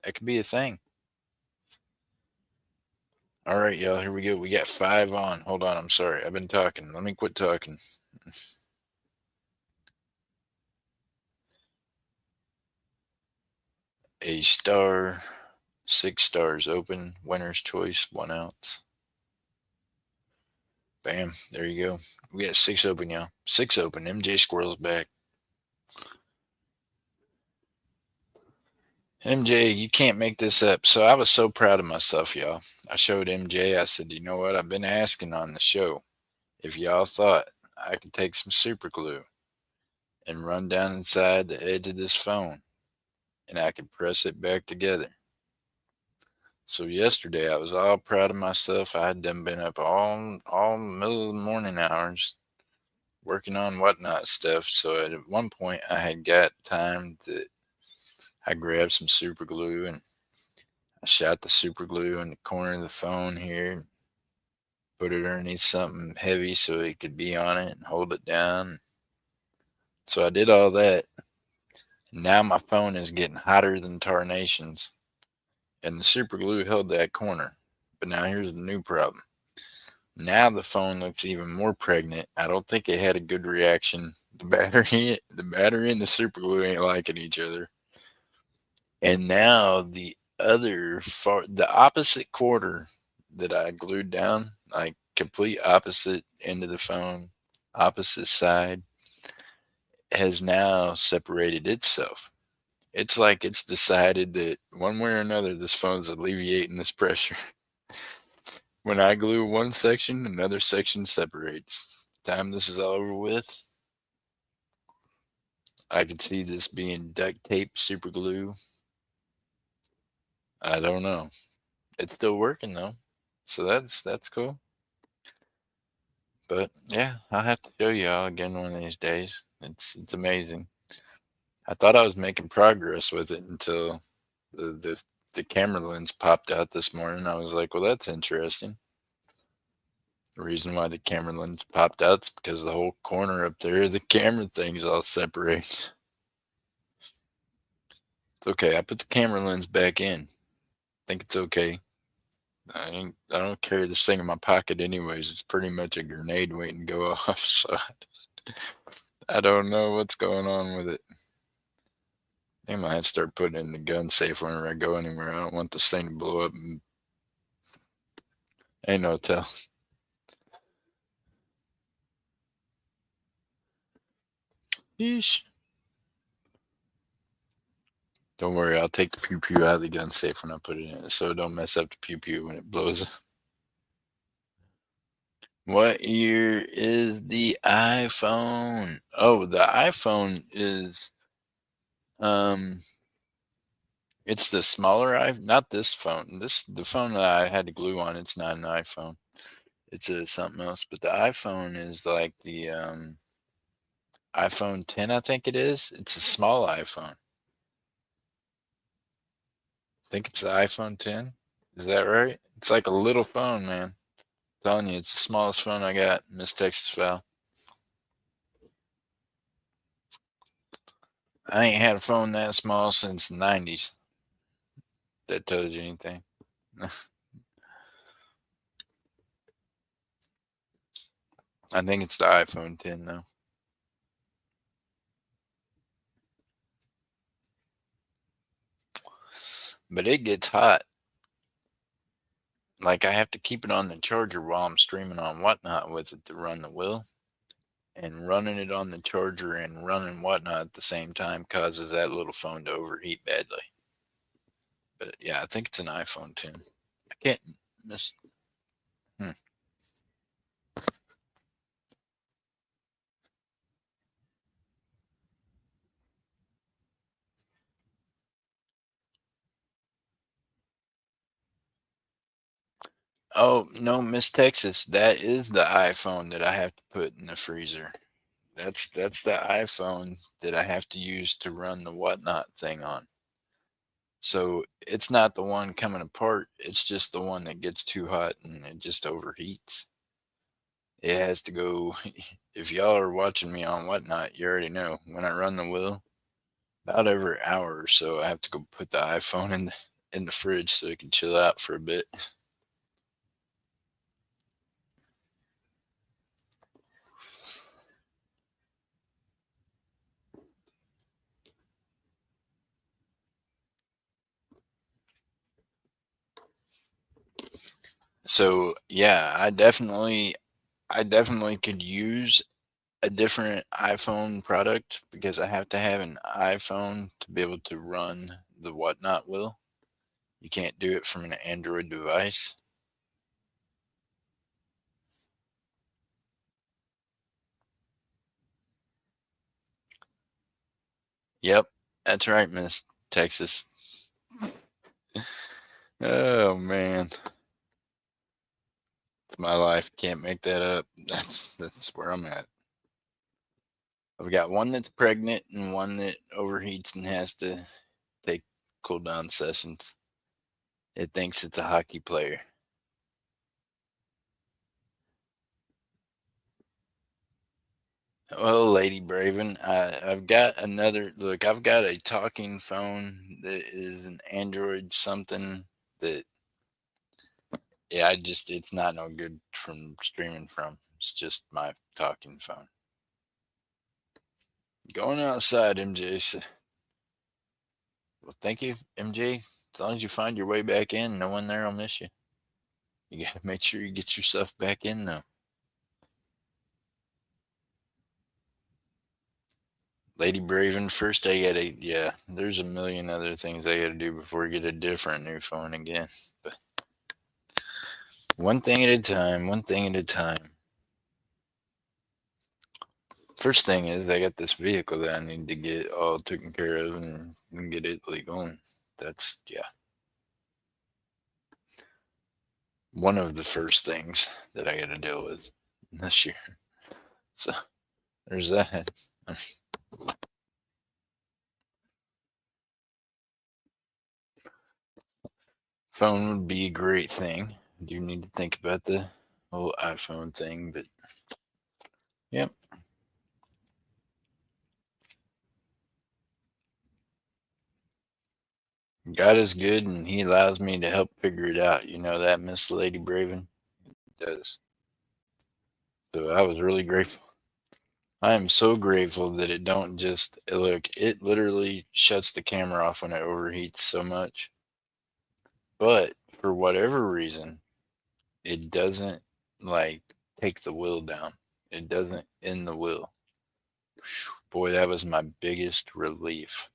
That could be a thing. All right, y'all, here we go. We got 5 on. Hold on, I'm sorry. I've been talking. Let me quit talking. A star, 6 stars open, winner's choice, 1 ounce. Bam, there you go. We got 6 open, y'all. 6 open. MJ Squirrel's back. MJ, you can't make this up. So I was so proud of myself, y'all. I showed MJ, I said, you know what? I've been asking on the show if y'all thought I could take some super glue and run down inside the edge of this phone and I could press it back together. So yesterday I was all proud of myself. I had done been up all middle of the morning hours working on whatnot stuff. So at one point I had got time that I grabbed some super glue and I shot the super glue in the corner of the phone here, put it underneath something heavy so it could be on it and hold it down. So I did all that. Now my phone is getting hotter than tarnations, and the super glue held that corner. But now here's the new problem. Now the phone looks even more pregnant. I don't think it had a good reaction. The battery and the super glue ain't liking each other. And now the opposite quarter that I glued down, like complete opposite end of the phone, opposite side, has now separated itself. It's like it's decided that one way or another, this phone's alleviating this pressure. When I glue one section, another section separates. Time this is all over with, I could see this being duct tape, super glue. I don't know. It's still working though, so that's cool. But yeah, I'll have to show y'all again one of these days. It's amazing. I thought I was making progress with it until the the, the camera lens popped out this morning. I was like, well, that's interesting. The reason why the camera lens popped out is because the whole corner up there, the camera thing's all separated. It's okay. I put the camera lens back in. I think it's okay. I don't carry this thing in my pocket anyways. It's pretty much a grenade waiting to go off. So I don't know what's going on with it. I might start putting it in the gun safe whenever I go anywhere. I don't want this thing to blow up and ain't no tell. Yeesh. Don't worry, I'll take the pew pew out of the gun safe when I put it in so don't mess up the pew pew when it blows. What year is the iPhone? Oh, the iPhone is um it's the smaller not this phone. The phone that I had to glue on, it's not an iPhone. It's a something else, but the iPhone is like the iPhone 10, I think it is. It's a small iPhone. I think it's the iPhone 10. Is that right? It's like a little phone, man. I'm telling you, it's the smallest phone I got, Miss Texas Val. I ain't had a phone that small since the 90s. That tells you anything. I think it's the iPhone 10 though. But it gets hot. Like I have to keep it on the charger while I'm streaming on whatnot with it to run the will. And running it on the charger and running whatnot at the same time causes that little phone to overheat badly. But yeah, I think it's an iPhone 10. I can't miss. Hmm. Oh no, Miss Texas, that is the iPhone that I have to put in the freezer. That's the iPhone that I have to use to run the whatnot thing on. So it's not the one coming apart. It's just the one that gets too hot and it just overheats. It has to go. If y'all are watching me on Whatnot, you already know when I run the wheel, about every hour or so, I have to go put the iPhone in the fridge so it can chill out for a bit. So yeah, I definitely could use a different iPhone product because I have to have an iPhone to be able to run the Whatnot wheel. You can't do it from an Android device. Yep, that's right, Miss Texas. Oh man, it's my life. Can't make that up. That's where I'm at. I've got one that's pregnant and one that overheats and has to take cool down sessions. It thinks it's a hockey player. Well, Lady Braven, I've got another look. I've got a talking phone that is an Android something that, yeah, it's not no good from streaming from. It's just my talking phone. Going outside, MJ. Well, thank you, MJ. As long as you find your way back in, no one there will miss you. You got to make sure you get yourself back in, though. Lady Braven, first I gotta, yeah, there's a million other things I gotta do before I get a different new phone again. But one thing at a time, one thing at a time. First thing is, I got this vehicle that I need to get all taken care of and get it legal. And that's, yeah, one of the first things that I gotta deal with this year. So there's that. Phone would be a great thing. I do need to think about the whole iPhone thing, but yep. God is good and he allows me to help figure it out. You know that, Miss Lady Braven? He does. So I was really grateful. I am so grateful that it don't just look, it literally shuts the camera off when it overheats so much. But for whatever reason, it doesn't like take the wheel down. It doesn't end the wheel. Boy, that was my biggest relief.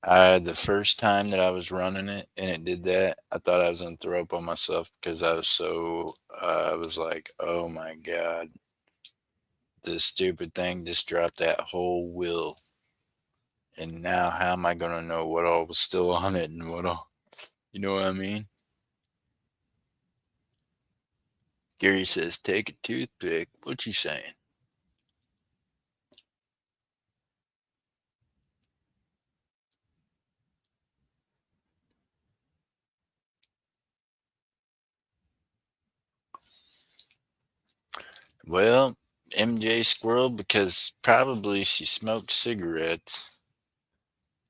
The first time that I was running it and it did that, I thought I was gonna throw up on myself because I was like, oh my God, this stupid thing just dropped that whole wheel. And now how am I gonna know what all was still on it and what all, you know what I mean? Gary says, take a toothpick. What you saying? Well, MJ Squirrel, because probably she smoked cigarettes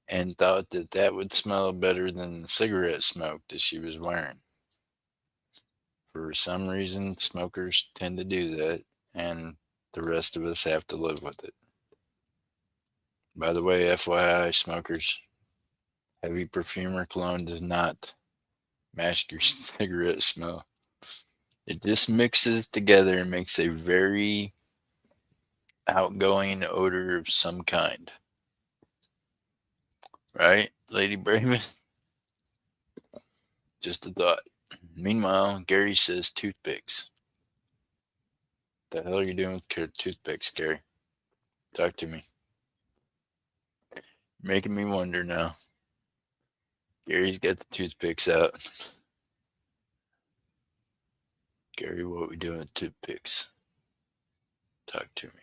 and thought that that would smell better than the cigarette smoke that she was wearing. For some reason, smokers tend to do that, and the rest of us have to live with it. By the way, FYI, smokers, heavy perfume or cologne does not mask your cigarette smell. It just mixes together and makes a very outgoing odor of some kind. Right, Lady Braven? Just a thought. Meanwhile, Gary says toothpicks. The hell are you doing with toothpicks, Gary? Talk to me. Making me wonder now. Gary's got the toothpicks out. Gary, what we doing with toothpicks? Talk to me.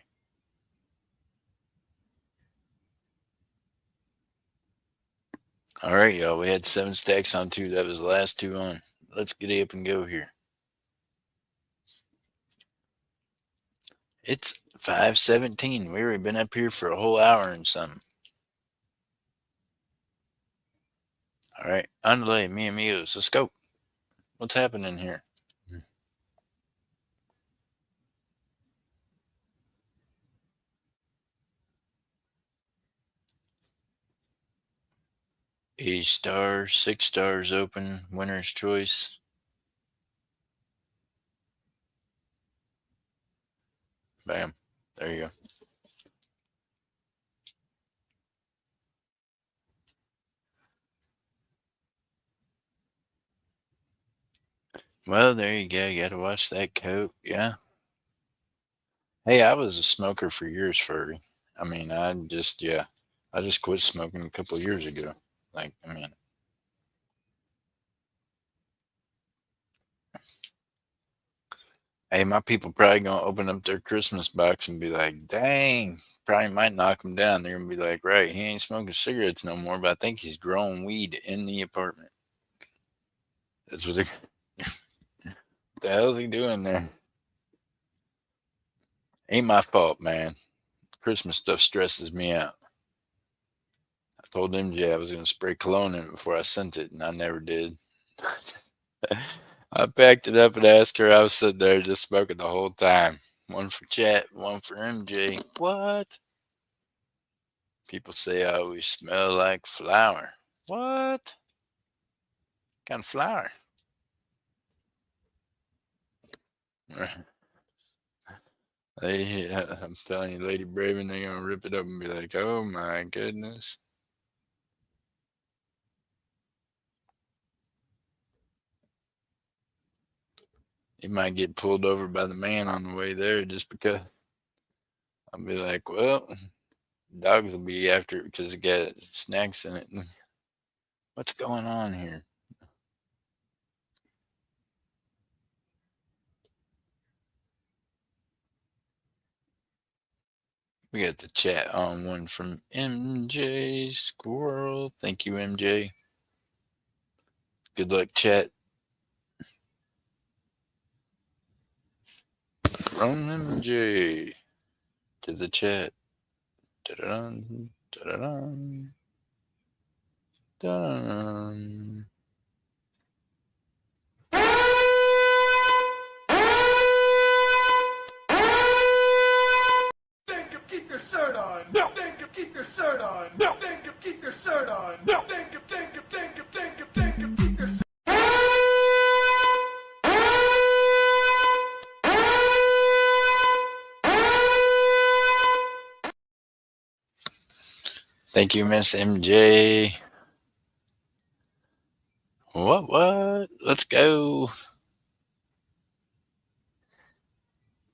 All right, y'all. We had 7 stacks on 2. That was the last 2 on. Let's get up and go here. It's 5:17. We already been up here for a whole hour and something. All right, underlay, mi amigos. Let's go. What's happening here? A star, 6 stars open, winner's choice. Bam. There you go. Well, there you go. You got to watch that coat. Yeah. Hey, I was a smoker for years, Furry. I mean, yeah, I just quit smoking a couple of years ago. Like, I mean, hey, my people probably gonna open up their Christmas box and be like, dang, probably might knock him down. They're gonna be like, right, he ain't smoking cigarettes no more, but I think he's growing weed in the apartment. That's what the hell's he doing there? Ain't my fault, man. Christmas stuff stresses me out. I told MJ I was gonna spray cologne in it before I sent it, and I never did. I packed it up and asked her. I was sitting there just smoking the whole time. One for chat, one for MJ. What? People say I always smell like flour. What kind of flour? I'm telling you, Lady Braven, they're gonna rip it up and be like, "Oh my goodness." He might get pulled over by the man on the way there just because. I'll be like, "Well, dogs will be after it because it got snacks in it." What's going on here? We got the chat on one from MJ Squirrel. Thank you, MJ. Good luck, chat. From MJ to the chat. Da-da-dun, da-da-dun, dun. Think of keep your shirt on. No. Think of keep your shirt on. No. Think of keep your shirt on. No. Think of keep your shirt. Thank you, Miss MJ. What? Let's go.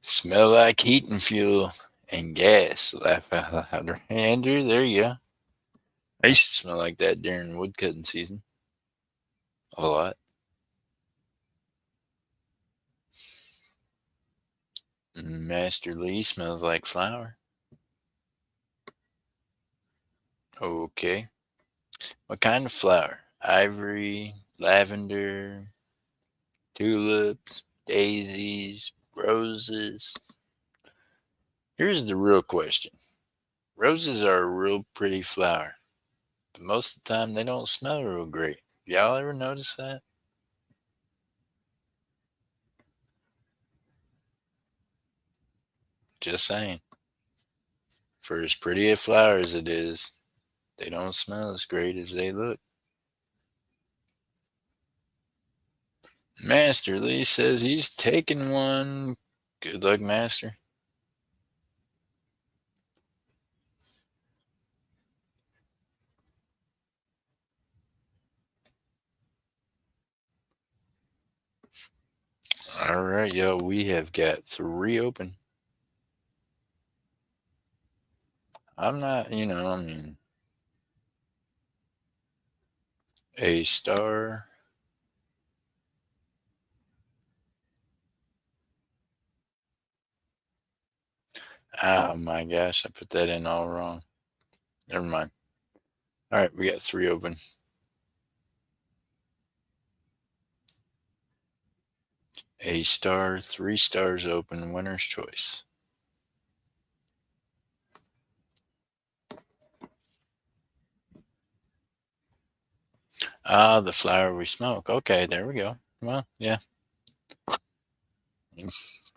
Smell like heating fuel and gas. Laugh out loud. Hey, Andrew, there you go. I used to smell like that during woodcutting season. A lot. Master Lee smells like flour. Okay. What kind of flower? Ivory, lavender, tulips, daisies, roses. Here's the real question. Roses are a real pretty flower, but most of the time they don't smell real great. Y'all ever notice that? Just saying. For as pretty a flower as it is, they don't smell as great as they look. Master Lee says he's taking one. Good luck, Master. All right, yo, we have got 3 open. I'm not, I mean, a star. Oh my gosh, I put that in all wrong. Never mind. All right, we got 3 open. A star, 3 stars open, winner's choice. Ah, the flower we smoke. Okay, there we go. Well, yeah.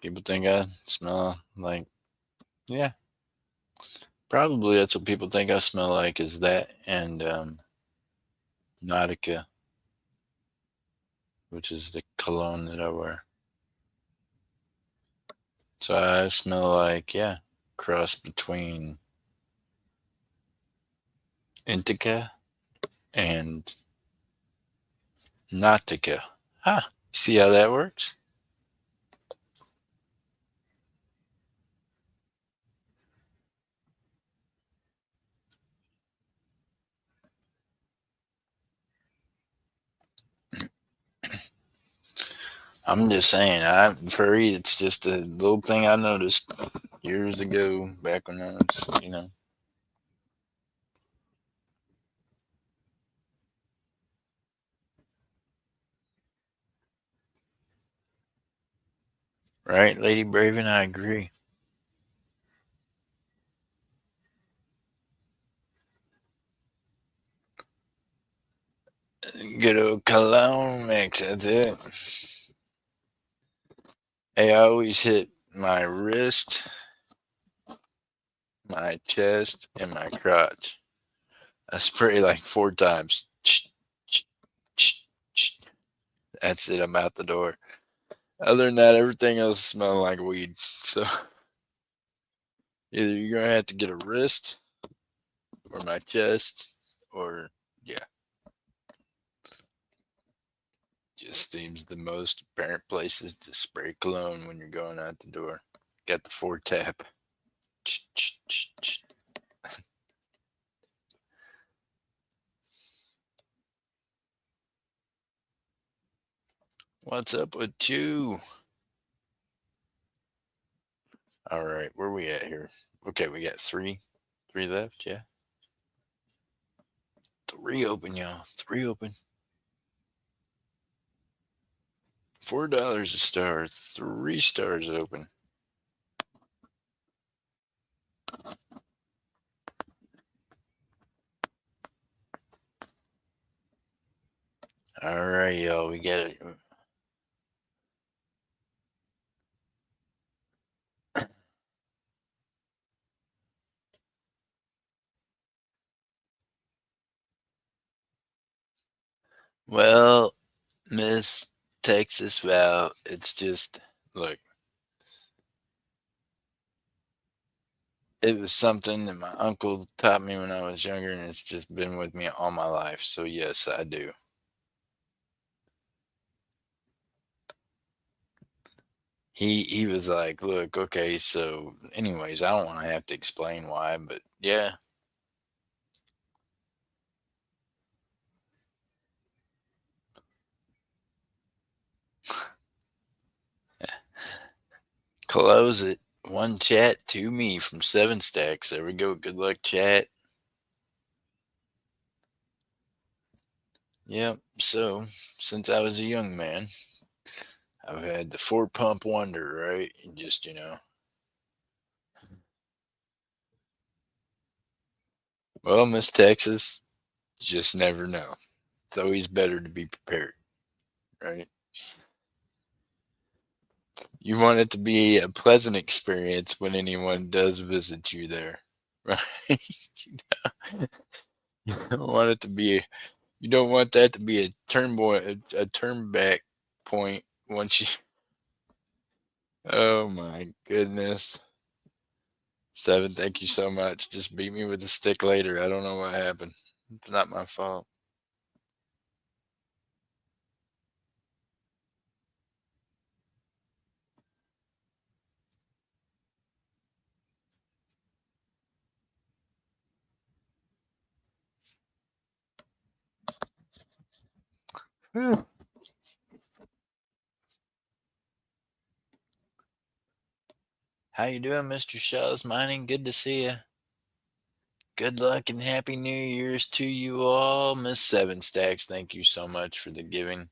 People think I smell like, yeah. Probably that's what people think I smell like, is that and Nautica, which is the cologne that I wear. So I smell like, yeah, cross between Indica and Nautica. Huh. See how that works? I'm just saying, furry, it's just a little thing I noticed years ago, back when I was. Right, Lady Braven, I agree. Good old cologne mix, that's it. Hey, I always hit my wrist, my chest, and my crotch. I spray like 4 times. That's it, I'm out the door. Other than that, everything else smells like weed. So either you're gonna have to get a wrist or my chest, or yeah, just seems the most apparent places to spray cologne when you're going out the door. Got the 4 tap. What's up with you? All right, where we at here? Okay, we got 3 left. Yeah, 3 open, y'all. 3 open. $4 a star. 3 stars open. All right, y'all. We got it. Well, Miss Texas Val, it's just, look, it was something that my uncle taught me when I was younger, and it's just been with me all my life. So yes, I do. He was like, look, okay, so anyways, I don't want to have to explain why, but yeah. Close it. 1 chat, 2 me from 7 stacks. There we go. Good luck, chat. Yep. So since I was a young man, I've had the 4 pump wonder, right? And just. Well, Miss Texas, just never know. It's always better to be prepared, right? You want it to be a pleasant experience when anyone does visit you there, right? You don't want it to be. You don't want that to be a turn back point once you. Oh my goodness. 7, thank you so much. Just beat me with a stick later. I don't know what happened. It's not my fault. Whew. How you doing, Mr. Shaw's Mining? Good to see you. Good luck and happy New Year's to you all. Miss 7 Stacks, thank you so much for the giving.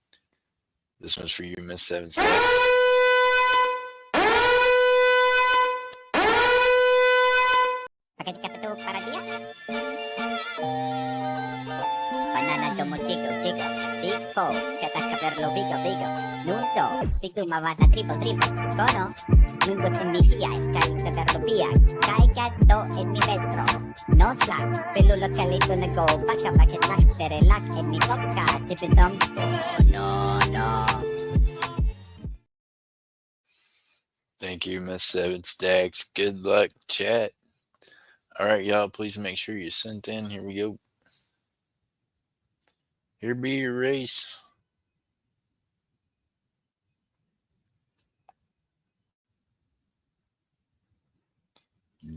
This one's for you, Miss 7 Stacks. Pagkatikato para dia. Banana como chico, chico. Tico, skatacaperlo, bigo, bigo. Nundo, tiku mawata, triple, triple. Kono, nungot en mi día, skatacaperlo, pia. Kaigato en mi metro. No slack, pelulot kalito na go. Baka bakit lak, terelak en mi toka. Tipidom, no, no. Thank you, Miss Seven Stacks. Good luck, chat. All right, y'all, please make sure you sent in. Here we go. Here be your race.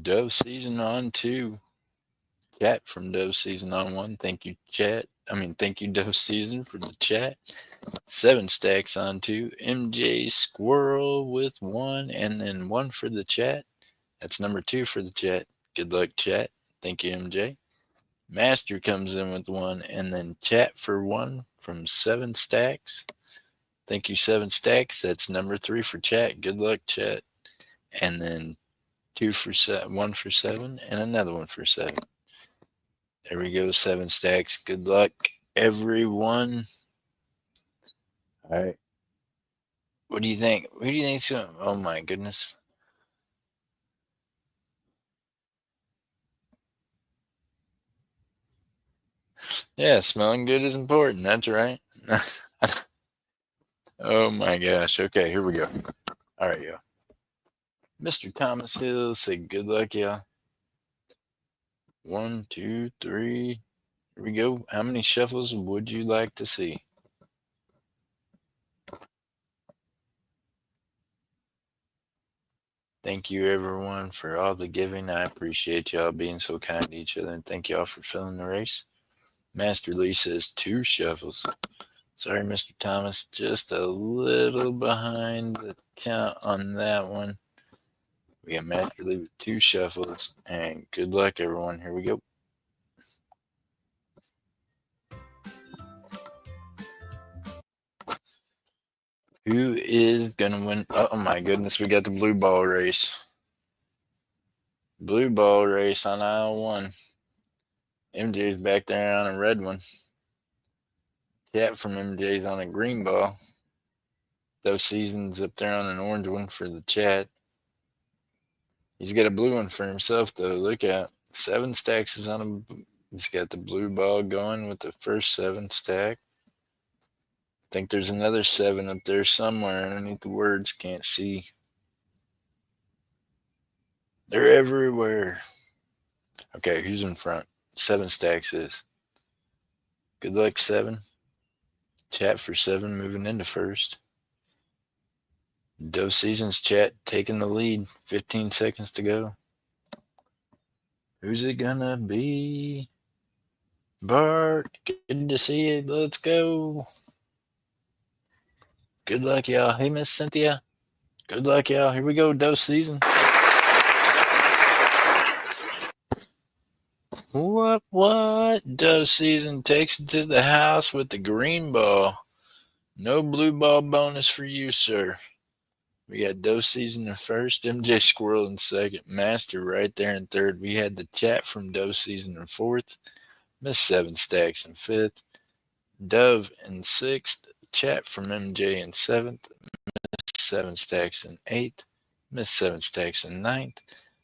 Dove Season on 2. Chat from Dove Season on 1. Thank you, chat. Thank you, Dove Season, for the chat. 7 stacks on 2. MJ Squirrel with 1, and then 1 for the chat. That's number 2 for the chat. Good luck, chat. Thank you, MJ. Master comes in with 1, and then chat for 1 from 7 stacks. Thank you, 7 stacks. That's number 3 for chat. Good luck, chat. And then 2 for 7, 1 for 7, and another 1 for 7. There we go, 7 stacks. Good luck, everyone. All right. What do you think? Who do you think's going? Oh my goodness. Yeah, smelling good is important. That's right. Oh my gosh. Okay, here we go. All right, y'all. Mr. Thomas Hill, say good luck, y'all. 1, 2, 3. Here we go. How many shuffles would you like to see? Thank you, everyone, for all the giving. I appreciate y'all being so kind to each other, and thank y'all for filling the race. Master Lee says 2 shuffles. Sorry, Mr. Thomas, just a little behind the count on that one. We got Master Lee with 2 shuffles, and good luck, everyone. Here we go. Who is going to win? Oh, my goodness, we got the blue ball race. Blue ball race on aisle 1. MJ's back there on a red one. Chat from MJ's on a green ball. Those Seasons up there on an orange one for the chat. He's got a blue one for himself, though. Look out. 7 stacks is on a... He's got the blue ball going with the first 7 stack. I think there's another 7 up there somewhere underneath the words. Can't see. They're everywhere. Okay, who's in front? 7 stacks is. Good luck, 7. Chat for 7 moving into first. Dove Seasons chat taking the lead. 15 seconds to go. Who's it gonna be? Bart, good to see you. Let's go. Good luck, y'all. Hey, Miss Cynthia. Good luck, y'all. Here we go, Dove Season. What? Dove Season takes it to the house with the green ball. No blue ball bonus for you, sir. We got Dove Season in first, MJ Squirrel in second, Master right there in third. We had the chat from Dove Season in fourth, Miss 7 stacks in fifth, Dove in sixth, chat from MJ in seventh, Miss 7 stacks in eighth, Miss 7 stacks in ninth,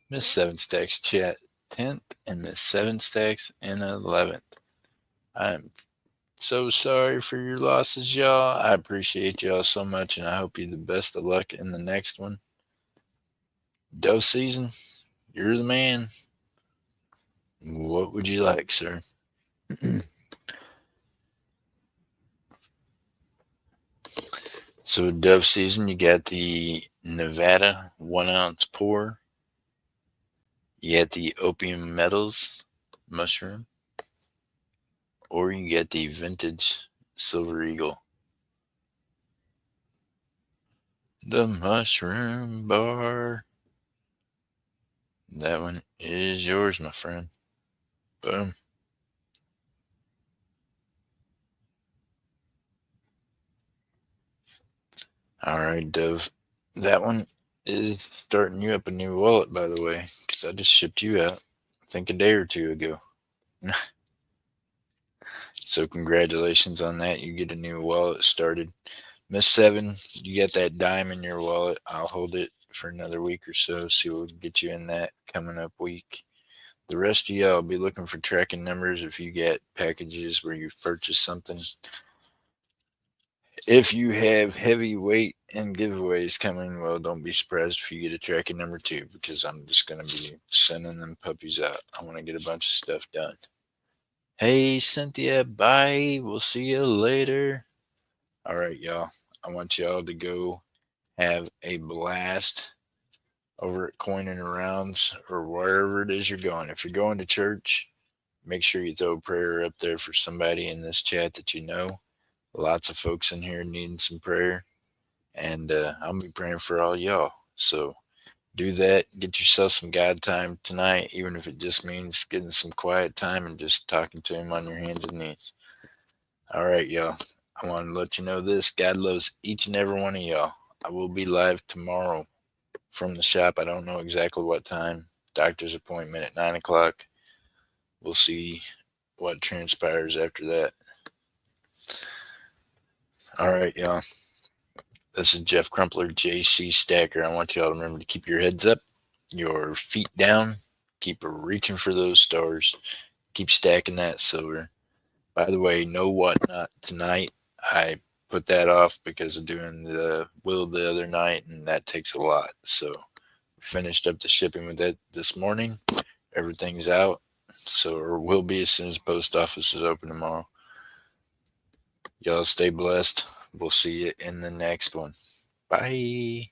Miss 7 stacks chat 10th, and Miss 7 stacks in 11th. I'm so sorry for your losses, y'all. I appreciate y'all so much, and I hope you the best of luck in the next one. Dove Season, you're the man. What would you like, sir? So, Dove Season, you got the Nevada 1 ounce pour. You got the Opium Metals mushroom. Or you get the vintage Silver Eagle. The mushroom bar. That one is yours, my friend. Boom. All right, Dove. That one is starting you up a new wallet, by the way, because I just shipped you out. think a day or two ago. So congratulations on that. You get a new wallet started. Miss Seven, you got that dime in your wallet. I'll hold it for another week or so. See what we can get you in that coming up week. The rest of y'all be looking for tracking numbers if you get packages where you've purchased something. If you have heavyweight and giveaways coming, well, don't be surprised if you get a tracking number too, because I'm just going to be sending them puppies out. I want to get a bunch of stuff done. Hey, Cynthia, bye. We'll see you later. All right, y'all. I want y'all to go have a blast over at Coin and Arounds or wherever it is you're going. If you're going to church, make sure you throw a prayer up there for somebody in this chat that you know. Lots of folks in here needing some prayer, and I'll be praying for all y'all. So do that. Get yourself some God time tonight, even if it just means getting some quiet time and just talking to him on your hands and knees. All right, y'all. I want to let you know this. God loves each and every one of y'all. I will be live tomorrow from the shop. I don't know exactly what time. Doctor's appointment at 9 o'clock. We'll see what transpires after that. All right, y'all. This is Jeff Crumpler, JC Stacker. I want y'all to remember to keep your heads up, your feet down, keep reaching for those stars, keep stacking that silver. By the way, no whatnot tonight. I put that off because of doing the will the other night, and that takes a lot. So finished up the shipping with that this morning. Everything's out. So, or will be as soon as the post office is open tomorrow. Y'all stay blessed. We'll see you in the next one. Bye.